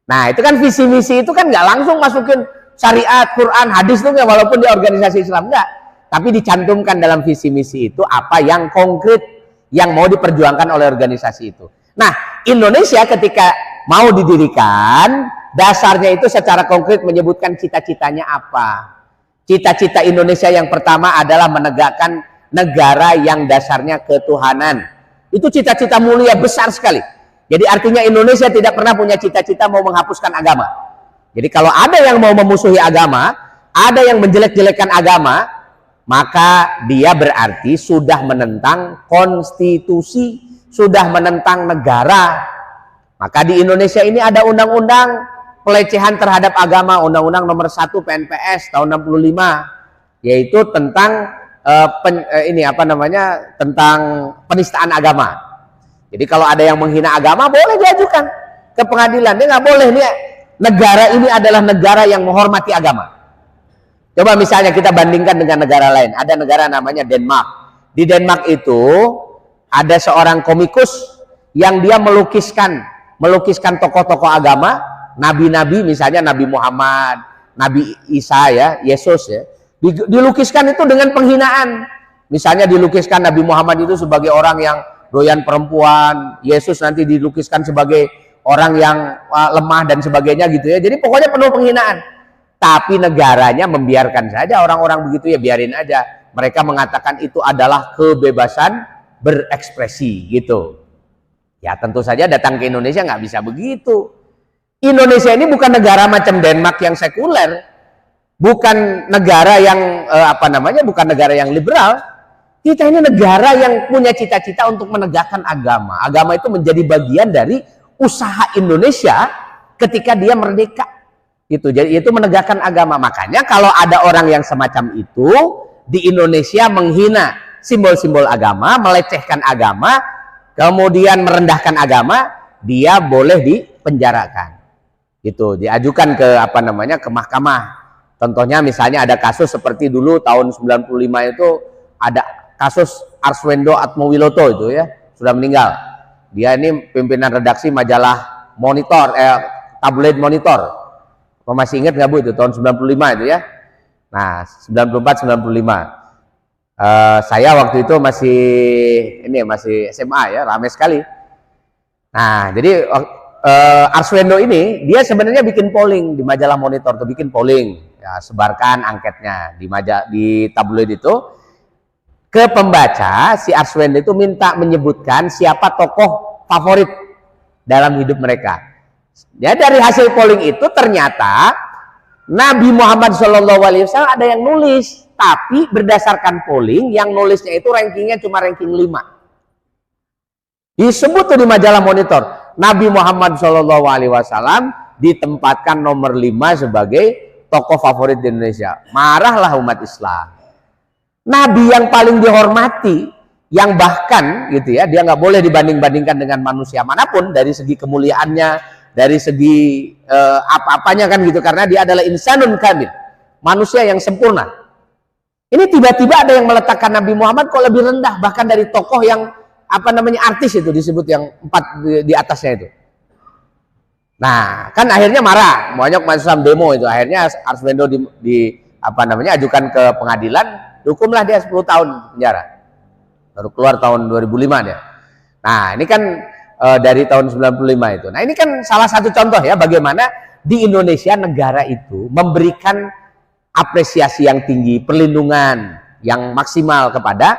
Nah, itu kan visi misi itu kan nggak langsung masukin syariat, Quran, hadis itu, walaupun di organisasi Islam enggak. Tapi dicantumkan dalam visi misi itu apa yang konkret yang mau diperjuangkan oleh organisasi itu. Nah, Indonesia ketika mau didirikan, dasarnya itu secara konkret menyebutkan cita-citanya apa. Cita-cita Indonesia yang pertama adalah menegakkan negara yang dasarnya ketuhanan. Itu cita-cita mulia besar sekali. Jadi artinya Indonesia tidak pernah punya cita-cita mau menghapuskan agama. Jadi kalau ada yang mau memusuhi agama, ada yang menjelek-jelekan agama, maka dia berarti sudah menentang konstitusi, sudah menentang negara. Maka di Indonesia ini ada undang-undang pelecehan terhadap agama, Undang-Undang Nomor 1 PNPS tahun 65, yaitu tentang tentang penistaan agama. Jadi kalau ada yang menghina agama boleh diajukan ke pengadilan. Dia nggak boleh, nih negara ini adalah negara yang menghormati agama. Coba misalnya kita bandingkan dengan negara lain. Ada negara namanya Denmark. Di Denmark itu ada seorang komikus yang dia melukiskan tokoh-tokoh agama, nabi-nabi, misalnya Nabi Muhammad, Nabi Isa ya, Yesus ya. Dilukiskan itu dengan penghinaan. Misalnya dilukiskan Nabi Muhammad itu sebagai orang yang doyan perempuan, Yesus nanti dilukiskan sebagai orang yang lemah dan sebagainya gitu ya. Jadi pokoknya penuh penghinaan. tapi negaranya membiarkan saja orang-orang begitu, ya biarin aja. Mereka mengatakan itu adalah kebebasan berekspresi gitu. Ya tentu saja datang ke Indonesia nggak bisa begitu. Indonesia ini bukan negara macam Denmark yang sekuler, bukan negara yang bukan negara yang liberal. Kita ini negara yang punya cita-cita untuk menegakkan agama. Agama itu menjadi bagian dari usaha Indonesia ketika dia merdeka. Gitu. Jadi itu menegakkan agama. Makanya kalau ada orang yang semacam itu di Indonesia menghina simbol-simbol agama, melecehkan agama, kemudian merendahkan agama, dia boleh dipenjarakan. Gitu, diajukan ke ke mahkamah. Contohnya misalnya ada kasus seperti dulu tahun 95 itu ada kasus Arswendo Atmowiloto itu ya, sudah meninggal. Dia ini pimpinan redaksi majalah Monitor, tabloid Monitor. Apa masih ingat nggak Bu itu tahun 95 itu ya? Nah, 94 95. Saya waktu itu masih SMA ya, ramai sekali. Nah, jadi Arswendo ini dia sebenarnya bikin polling di majalah Monitor tuh, bikin polling, ya, sebarkan angketnya di tabloid itu ke pembaca. Si Arswendo itu minta menyebutkan siapa tokoh favorit dalam hidup mereka. Ya, dari hasil polling itu ternyata Nabi Muhammad SAW ada yang nulis, tapi berdasarkan polling yang nulisnya itu rankingnya cuma ranking 5. Disebut tuh di majalah Monitor, Nabi Muhammad SAW ditempatkan nomor 5 sebagai tokoh favorit di Indonesia. Marahlah umat Islam. Nabi yang paling dihormati, yang bahkan gitu ya, dia nggak boleh dibanding-bandingkan dengan manusia manapun dari segi kemuliaannya, dari segi apa-apanya kan gitu, karena dia adalah insanun kamil, manusia yang sempurna. Ini tiba-tiba ada yang meletakkan Nabi Muhammad kok lebih rendah bahkan dari tokoh yang artis itu disebut yang 4 di atasnya itu. Nah, kan akhirnya marah, banyak umat Islam demo itu. Akhirnya Arswendo ajukan ke pengadilan, hukumlah dia 10 tahun penjara. Baru keluar tahun 2005 dia. Nah, ini kan dari tahun 95 itu. Nah, ini kan salah satu contoh ya bagaimana di Indonesia negara itu memberikan apresiasi yang tinggi, perlindungan yang maksimal kepada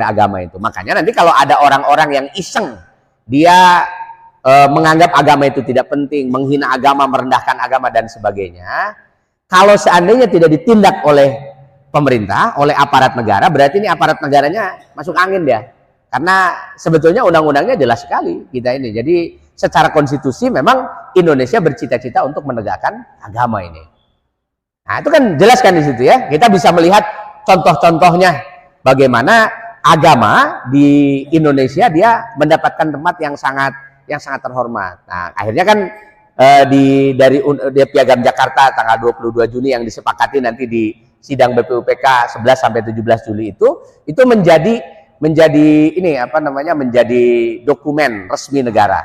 agama itu. Makanya nanti kalau ada orang-orang yang iseng, dia menganggap agama itu tidak penting, menghina agama, merendahkan agama dan sebagainya, kalau seandainya tidak ditindak oleh pemerintah, oleh aparat negara, berarti ini aparat negaranya masuk angin dia. Karena sebetulnya undang-undangnya jelas sekali kita ini. Jadi secara konstitusi memang Indonesia bercita-cita untuk menegakkan agama ini. Nah, itu kan jelas kan di situ ya. Kita bisa melihat contoh-contohnya bagaimana agama di Indonesia dia mendapatkan tempat yang sangat terhormat. Nah, akhirnya kan dari Piagam Jakarta tanggal 22 Juni yang disepakati nanti di sidang BPUPK 11 sampai 17 Juli itu menjadi dokumen resmi negara.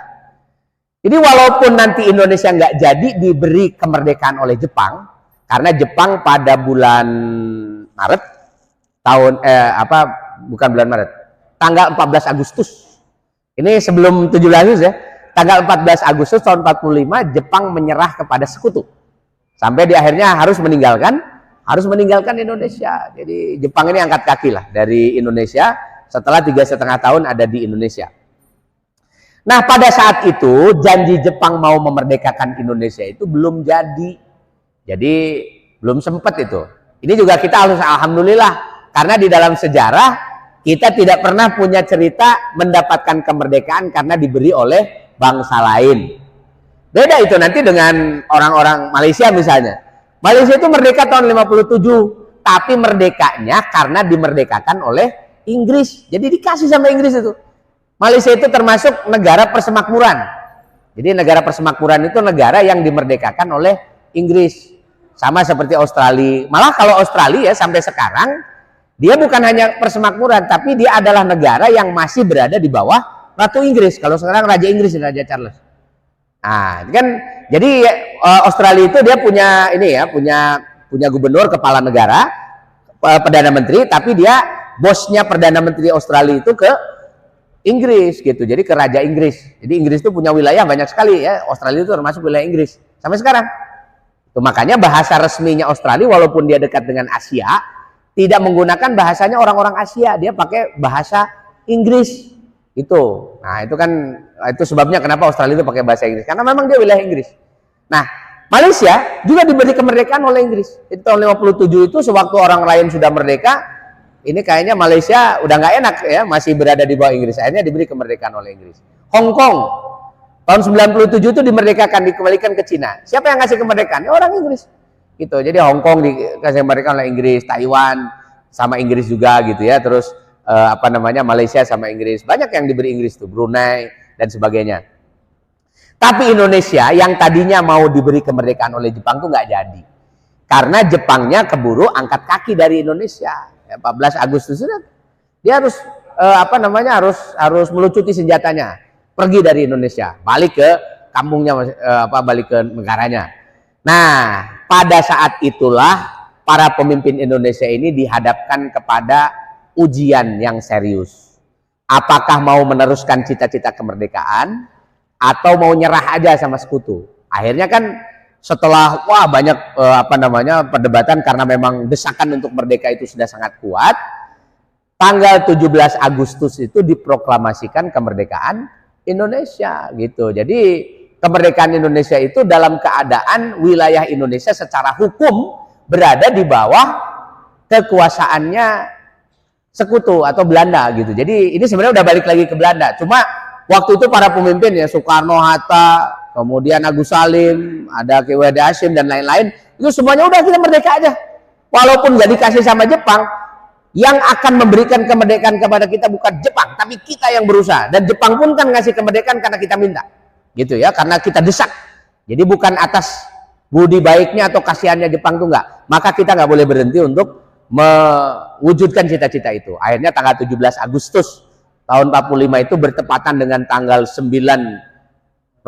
Jadi walaupun nanti Indonesia nggak jadi diberi kemerdekaan oleh Jepang, karena Jepang pada bulan Maret tanggal 14 Agustus. Ini sebelum 17 Agustus ya. Tanggal 14 Agustus tahun 45 Jepang menyerah kepada sekutu. Sampai di akhirnya harus meninggalkan Indonesia. Jadi Jepang ini angkat kaki lah dari Indonesia setelah 3,5 tahun ada di Indonesia. Nah, pada saat itu janji Jepang mau memerdekakan Indonesia itu belum jadi. Jadi belum sempat itu. Ini juga kita harus alhamdulillah, karena di dalam sejarah kita tidak pernah punya cerita mendapatkan kemerdekaan karena diberi oleh bangsa lain. Beda itu nanti dengan orang-orang Malaysia misalnya. Malaysia itu merdeka tahun 57, tapi merdekanya karena dimerdekakan oleh Inggris. Jadi dikasih sama Inggris itu. Malaysia itu termasuk negara persemakmuran. Jadi negara persemakmuran itu negara yang dimerdekakan oleh Inggris. Sama seperti Australia. Malah kalau Australia ya sampai sekarang dia bukan hanya persemakmuran, tapi dia adalah negara yang masih berada di bawah Ratu Inggris. Kalau sekarang Raja Inggris, Raja Charles. Nah, kan jadi Australia itu dia punya gubernur, kepala negara, perdana menteri, tapi dia bosnya perdana menteri Australia itu ke Inggris gitu. Jadi ke Raja Inggris. Jadi Inggris itu punya wilayah banyak sekali ya. Australia itu termasuk wilayah Inggris sampai sekarang. Tuh, makanya bahasa resminya Australia walaupun dia dekat dengan Asia, tidak menggunakan bahasanya orang-orang Asia, dia pakai bahasa Inggris. Itu. Nah, itu kan itu sebabnya kenapa Australia itu pakai bahasa Inggris, karena memang dia wilayah Inggris. Nah, Malaysia juga diberi kemerdekaan oleh Inggris. Itu tahun 57 itu sewaktu orang lain sudah merdeka, ini kayaknya Malaysia udah nggak enak ya, masih berada di bawah Inggris. Akhirnya diberi kemerdekaan oleh Inggris. Hong Kong tahun 97 itu dimerdekakan, dikembalikan ke Cina. Siapa yang ngasih kemerdekaan? Ya, orang Inggris. Gitu. Jadi Hong Kong dikasih kemerdekaan oleh Inggris, Taiwan sama Inggris juga gitu ya. Terus Malaysia sama Inggris. Banyak yang diberi Inggris tuh, Brunei dan sebagainya. Tapi Indonesia yang tadinya mau diberi kemerdekaan oleh Jepang tuh nggak jadi. Karena Jepangnya keburu angkat kaki dari Indonesia. 14 Agustus sudah dia harus harus melucuti senjatanya, pergi dari Indonesia, balik ke kampungnya, balik ke negaranya. Nah, pada saat itulah para pemimpin Indonesia ini dihadapkan kepada ujian yang serius. Apakah mau meneruskan cita-cita kemerdekaan atau mau nyerah aja sama sekutu? Akhirnya kan setelah banyak perdebatan, karena memang desakan untuk merdeka itu sudah sangat kuat, tanggal 17 Agustus itu diproklamasikan kemerdekaan Indonesia gitu. Jadi kemerdekaan Indonesia itu dalam keadaan wilayah Indonesia secara hukum berada di bawah kekuasaannya sekutu atau Belanda gitu. Jadi ini sebenarnya udah balik lagi ke Belanda. Cuma waktu itu para pemimpin ya, Soekarno, Hatta, kemudian Agus Salim, ada Ki W. Hasyim dan lain-lain, itu semuanya udah kita merdeka aja. Walaupun gak dikasih sama Jepang, yang akan memberikan kemerdekaan kepada kita bukan Jepang, tapi kita yang berusaha. Dan Jepang pun kan ngasih kemerdekaan karena kita minta, gitu ya, karena kita desak. Jadi bukan atas budi baiknya atau kasihannya Jepang tuh enggak. Maka kita nggak boleh berhenti untuk mewujudkan cita-cita itu. Akhirnya tanggal 17 Agustus tahun 45 itu bertepatan dengan tanggal 9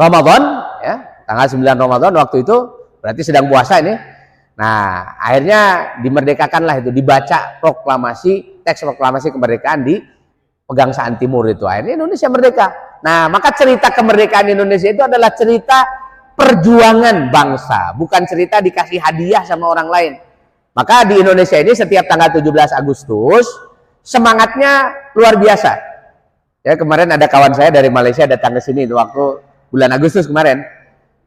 Ramadan, ya, tanggal 9 Ramadan waktu itu berarti sedang puasa ini. Nah, akhirnya dimerdekakanlah itu, dibaca teks proklamasi kemerdekaan di Pegangsaan Timur itu. Akhirnya Indonesia merdeka. Nah, maka cerita kemerdekaan Indonesia itu adalah cerita perjuangan bangsa, bukan cerita dikasih hadiah sama orang lain. Maka di Indonesia ini setiap tanggal 17 Agustus semangatnya luar biasa. Ya, kemarin ada kawan saya dari Malaysia datang ke sini waktu bulan Agustus kemarin.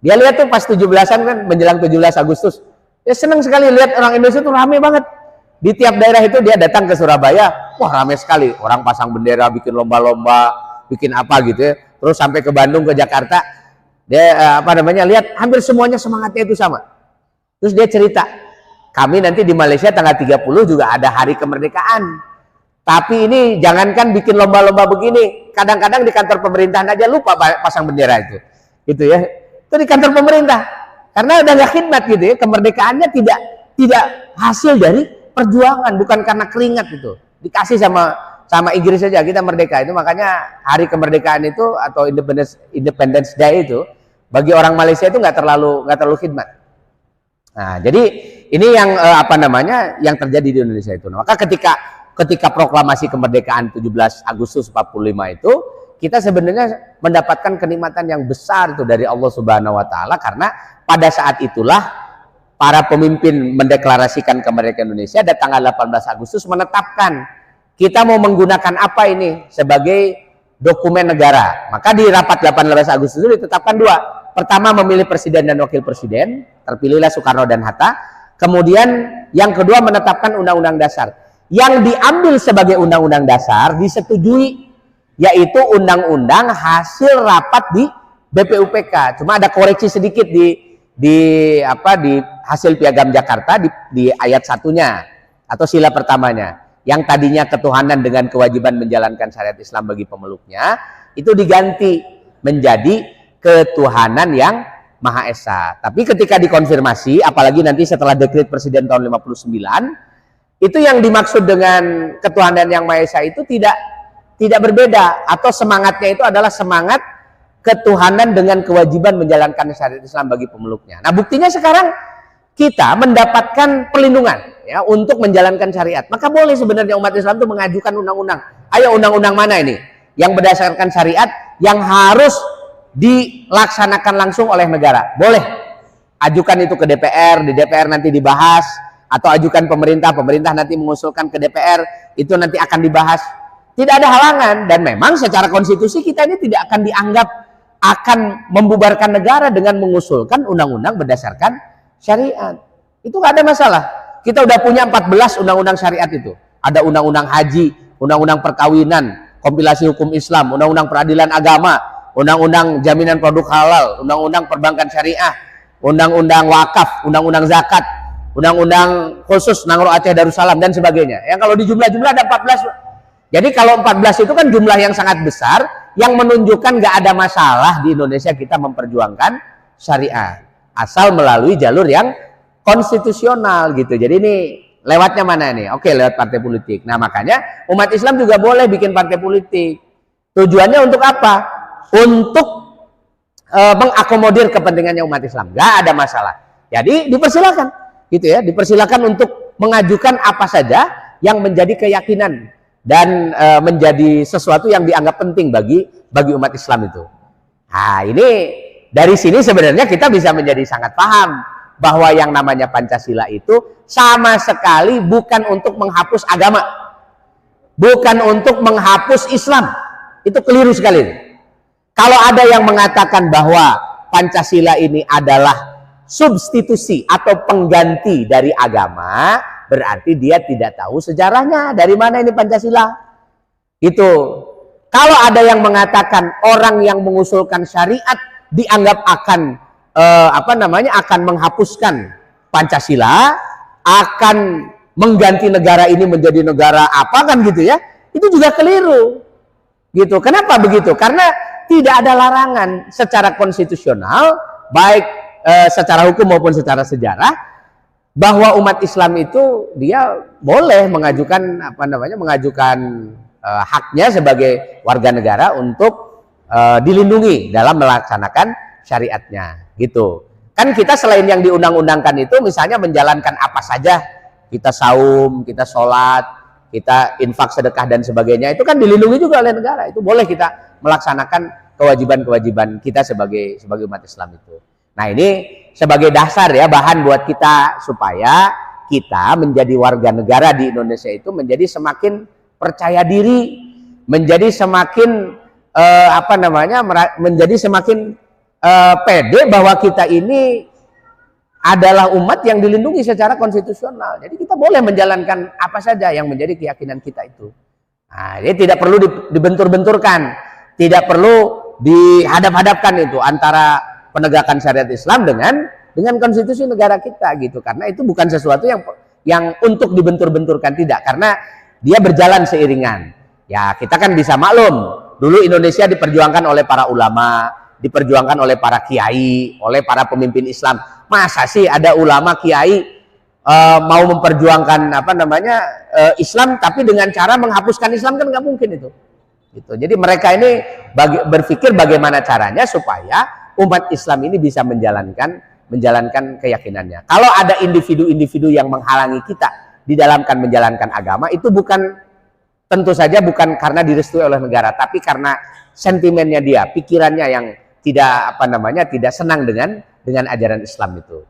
Dia lihat tuh pas 17-an kan, menjelang 17 Agustus. Ya senang sekali lihat orang Indonesia tuh rame banget. Di tiap daerah itu dia datang ke Surabaya, wah rame sekali. Orang pasang bendera, bikin lomba-lomba, bikin apa gitu ya. Terus sampai ke Bandung, ke Jakarta, dia lihat hampir semuanya semangatnya itu sama. Terus dia cerita, kami nanti di Malaysia tanggal 30 juga ada hari kemerdekaan. Tapi ini jangankan bikin lomba-lomba begini, kadang-kadang di kantor pemerintahan aja lupa pasang bendera itu. Gitu ya. Itu di kantor pemerintah. Karena udah nggak khidmat gitu ya. Kemerdekaannya tidak hasil dari perjuangan, bukan karena keringat itu. Dikasih sama Inggris saja kita merdeka. Itu makanya hari kemerdekaan itu atau Independence Day itu bagi orang Malaysia itu nggak terlalu khidmat. Nah, jadi ini yang yang terjadi di Indonesia itu. Nah, maka ketika proklamasi kemerdekaan 17 Agustus 45 itu, kita sebenarnya mendapatkan kenikmatan yang besar itu dari Allah Subhanahu wa taala, karena pada saat itulah para pemimpin mendeklarasikan kemerdekaan Indonesia, dan tanggal 18 Agustus menetapkan kita mau menggunakan apa ini sebagai dokumen negara. Maka di rapat 18 Agustus itu ditetapkan dua. Pertama memilih presiden dan wakil presiden, terpilihlah Soekarno dan Hatta. Kemudian yang kedua menetapkan undang-undang dasar. Yang diambil sebagai undang-undang dasar disetujui, yaitu undang-undang hasil rapat di BPUPK. Cuma ada koreksi sedikit di hasil Piagam Jakarta di ayat satunya atau sila pertamanya. Yang tadinya ketuhanan dengan kewajiban menjalankan syariat Islam bagi pemeluknya, itu diganti menjadi ketuhanan yang Maha Esa. Tapi ketika dikonfirmasi, apalagi nanti setelah dekret Presiden tahun 59, itu yang dimaksud dengan ketuhanan yang Maha Esa itu tidak berbeda, atau semangatnya itu adalah semangat ketuhanan dengan kewajiban menjalankan syariat Islam bagi pemeluknya. Nah, buktinya sekarang kita mendapatkan perlindungan ya untuk menjalankan syariat. Maka boleh sebenarnya umat Islam itu mengajukan undang-undang. Ayo, undang-undang mana ini yang berdasarkan syariat yang harus dilaksanakan langsung oleh negara? Boleh. ajukan itu ke DPR, di DPR nanti dibahas, atau ajukan pemerintah, pemerintah nanti mengusulkan ke DPR, itu nanti akan dibahas. Tidak ada halangan, dan memang secara konstitusi kita ini tidak akan dianggap akan membubarkan negara dengan mengusulkan undang-undang berdasarkan syariat. Itu nggak ada masalah. Kita udah punya 14 undang-undang syariat itu. Ada undang-undang haji, undang-undang perkawinan, kompilasi hukum Islam, undang-undang peradilan agama, undang-undang jaminan produk halal, undang-undang perbankan syariah, undang-undang wakaf, undang-undang zakat, undang-undang khusus Nangro Aceh Darussalam, dan sebagainya. Yang kalau di jumlah-jumlah ada 14. Jadi kalau 14 itu kan jumlah yang sangat besar, yang menunjukkan nggak ada masalah di Indonesia kita memperjuangkan syariah, asal melalui jalur yang konstitusional gitu. Jadi ini lewatnya mana nih? Oke, lewat partai politik. Nah, makanya umat Islam juga boleh bikin partai politik. Tujuannya untuk apa? Untuk mengakomodir kepentingannya umat Islam. Nggak ada masalah. Jadi dipersilakan, gitu ya. Dipersilakan untuk mengajukan apa saja yang menjadi keyakinan dan menjadi sesuatu yang dianggap penting bagi umat Islam itu. Nah, ini dari sini sebenarnya kita bisa menjadi sangat paham bahwa yang namanya Pancasila itu sama sekali bukan untuk menghapus agama, bukan untuk menghapus Islam. Itu keliru sekali. Kalau ada yang mengatakan bahwa Pancasila ini adalah substitusi atau pengganti dari agama, berarti dia tidak tahu sejarahnya. Dari mana ini Pancasila? Itu. Kalau ada yang mengatakan orang yang mengusulkan syariat dianggap akan akan menghapuskan Pancasila, akan mengganti negara ini menjadi negara apa kan gitu ya, itu juga keliru gitu. Kenapa begitu? Karena tidak ada larangan secara konstitusional, baik secara hukum maupun secara sejarah, bahwa umat Islam itu dia boleh mengajukan haknya sebagai warga negara untuk dilindungi dalam melaksanakan syariatnya gitu. Kan kita selain yang diundang-undangkan itu misalnya menjalankan apa saja, kita saum, kita sholat, kita infak, sedekah dan sebagainya, itu kan dilindungi juga oleh negara. Itu boleh kita melaksanakan kewajiban-kewajiban kita sebagai umat Islam itu. Nah, ini sebagai dasar ya, bahan buat kita supaya kita menjadi warga negara di Indonesia itu menjadi semakin percaya diri, menjadi semakin menjadi semakin pede bahwa kita ini adalah umat yang dilindungi secara konstitusional. Jadi kita boleh menjalankan apa saja yang menjadi keyakinan kita itu. Nah, jadi tidak perlu dibentur-benturkan, tidak perlu dihadap-hadapkan itu antara penegakan syariat Islam dengan konstitusi negara kita gitu. Karena itu bukan sesuatu yang untuk dibentur-benturkan, tidak, karena dia berjalan seiringan. Ya, kita kan bisa maklum, dulu Indonesia diperjuangkan oleh para ulama, diperjuangkan oleh para kiai, oleh para pemimpin Islam. Masa sih ada ulama kiai mau memperjuangkan Islam tapi dengan cara menghapuskan Islam? Kan nggak mungkin itu. Gitu. Jadi mereka ini berpikir bagaimana caranya supaya umat Islam ini bisa menjalankan keyakinannya. Kalau ada individu-individu yang menghalangi kita di dalam menjalankan agama, itu tentu saja bukan karena direstui oleh negara, tapi karena sentimennya dia, pikirannya yang tidak senang dengan ajaran Islam itu.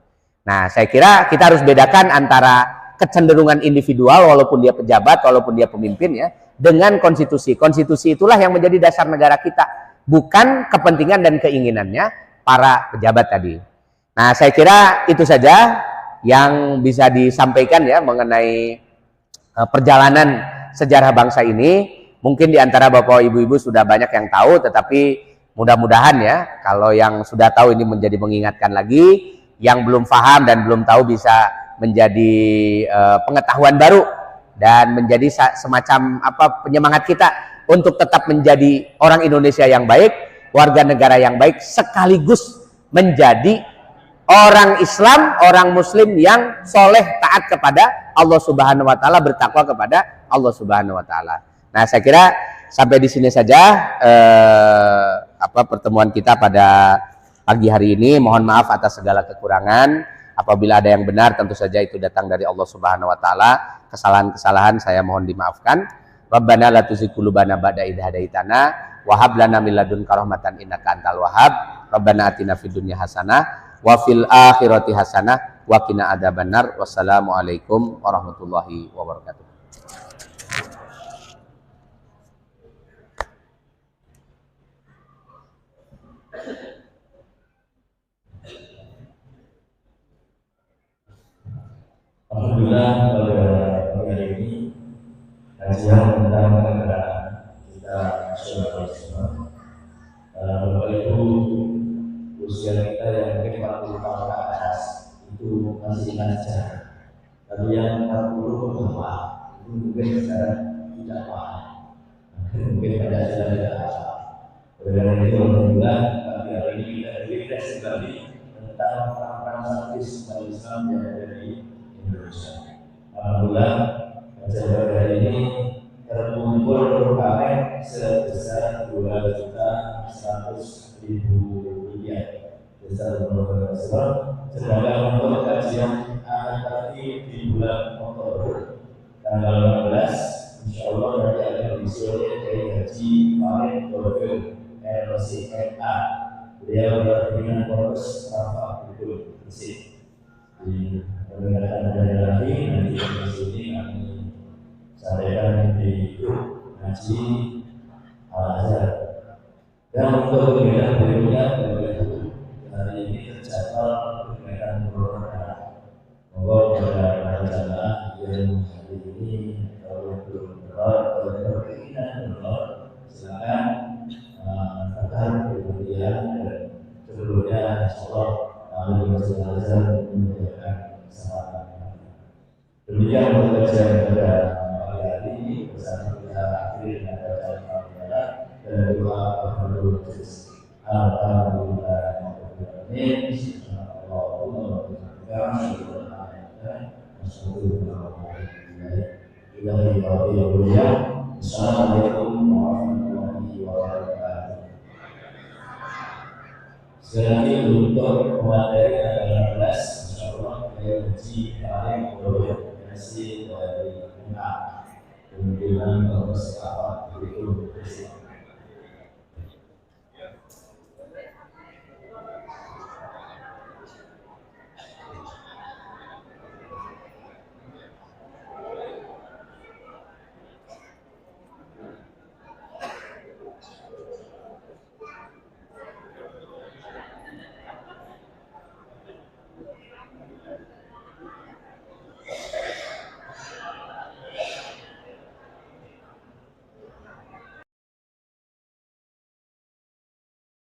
Nah, saya kira kita harus bedakan antara kecenderungan individual, walaupun dia pejabat, walaupun dia pemimpin ya, dengan konstitusi. Konstitusi itulah yang menjadi dasar negara kita, bukan kepentingan dan keinginannya para pejabat tadi. Nah, saya kira itu saja yang bisa disampaikan ya mengenai perjalanan sejarah bangsa ini. Mungkin di antara Bapak Ibu-ibu sudah banyak yang tahu, tetapi mudah-mudahan ya, kalau yang sudah tahu ini menjadi mengingatkan lagi, yang belum paham dan belum tahu bisa menjadi pengetahuan baru dan menjadi semacam penyemangat kita untuk tetap menjadi orang Indonesia yang baik, warga negara yang baik, sekaligus menjadi orang Islam, orang Muslim yang soleh, taat kepada Allah Subhanahu Wa Taala, bertakwa kepada Allah Subhanahu Wa Taala. Nah, saya kira sampai di sini saja pertemuan kita pada pagi hari ini. Mohon maaf atas segala kekurangan. Apabila ada yang benar, tentu saja itu datang dari Allah Subhanahu Wa Taala. Kesalahan-kesalahan saya mohon dimaafkan. Rabbana la tuzigh qulubana ba'da idh hadaitana wa hab lana min ladunka rahmatan innaka antal wahhab. Rabbana atina fid dunya hasanah wa fil akhirati hasanah wa qina adzabannar. Wassalamualaikum warahmatullahi wabarakatuh. Alhamdulillah pada hari ini kajian tentang kenegaraan kita nasionalisme. Bapak Ibu, usia kita yang mungkin 40 tahun ke atas itu masih ingat sejarah. Tapi yang 40 ke bawah itu mungkin sekarang tidak paham. Mungkin pada sudah tidak paham. Oleh karena itu, alhamdulillah kami hari ini kita refresh kembali tentang perang salafis Islam yang ada di Indonesia. Alhamdulillah pada hari ini terkumpul panen sebesar 2.100.000 rupiah. Besar besar. Sedangkan untuk kajian akan tadi di bulan Oktober tanggal 16, insya Allah nanti akan disuruh dari Haji Farid Dorfil LCNA. Beliau berpimpinan Polres Rafa Bukul Gresik. Di peringatan hari lagi nanti di sini kami sampaikan di grup Haji Al-Azhar. Dan untuk kegiatan berikutnya hari ini tercatat kegiatan berolahraga. Monggo pada jamaah yang hari ini kalau belum berkeinginan silakan datang kemudian sebelumnya insyaallah kami bersama-sama menyediakan kesempatan. Demikian untuk kajian pada pagi hari ini bersama kita akhiri dengan bacaan Al-Fatihah dan doa al-Fatihah. Alhamdulillah. Assalamualaikum warahmatullahi wabarakatuh. Sekali lagi untuk materi tanggal 16, insyaallah saya Haji Farid Dorfil dari MA, pimpinan Polres Rafa.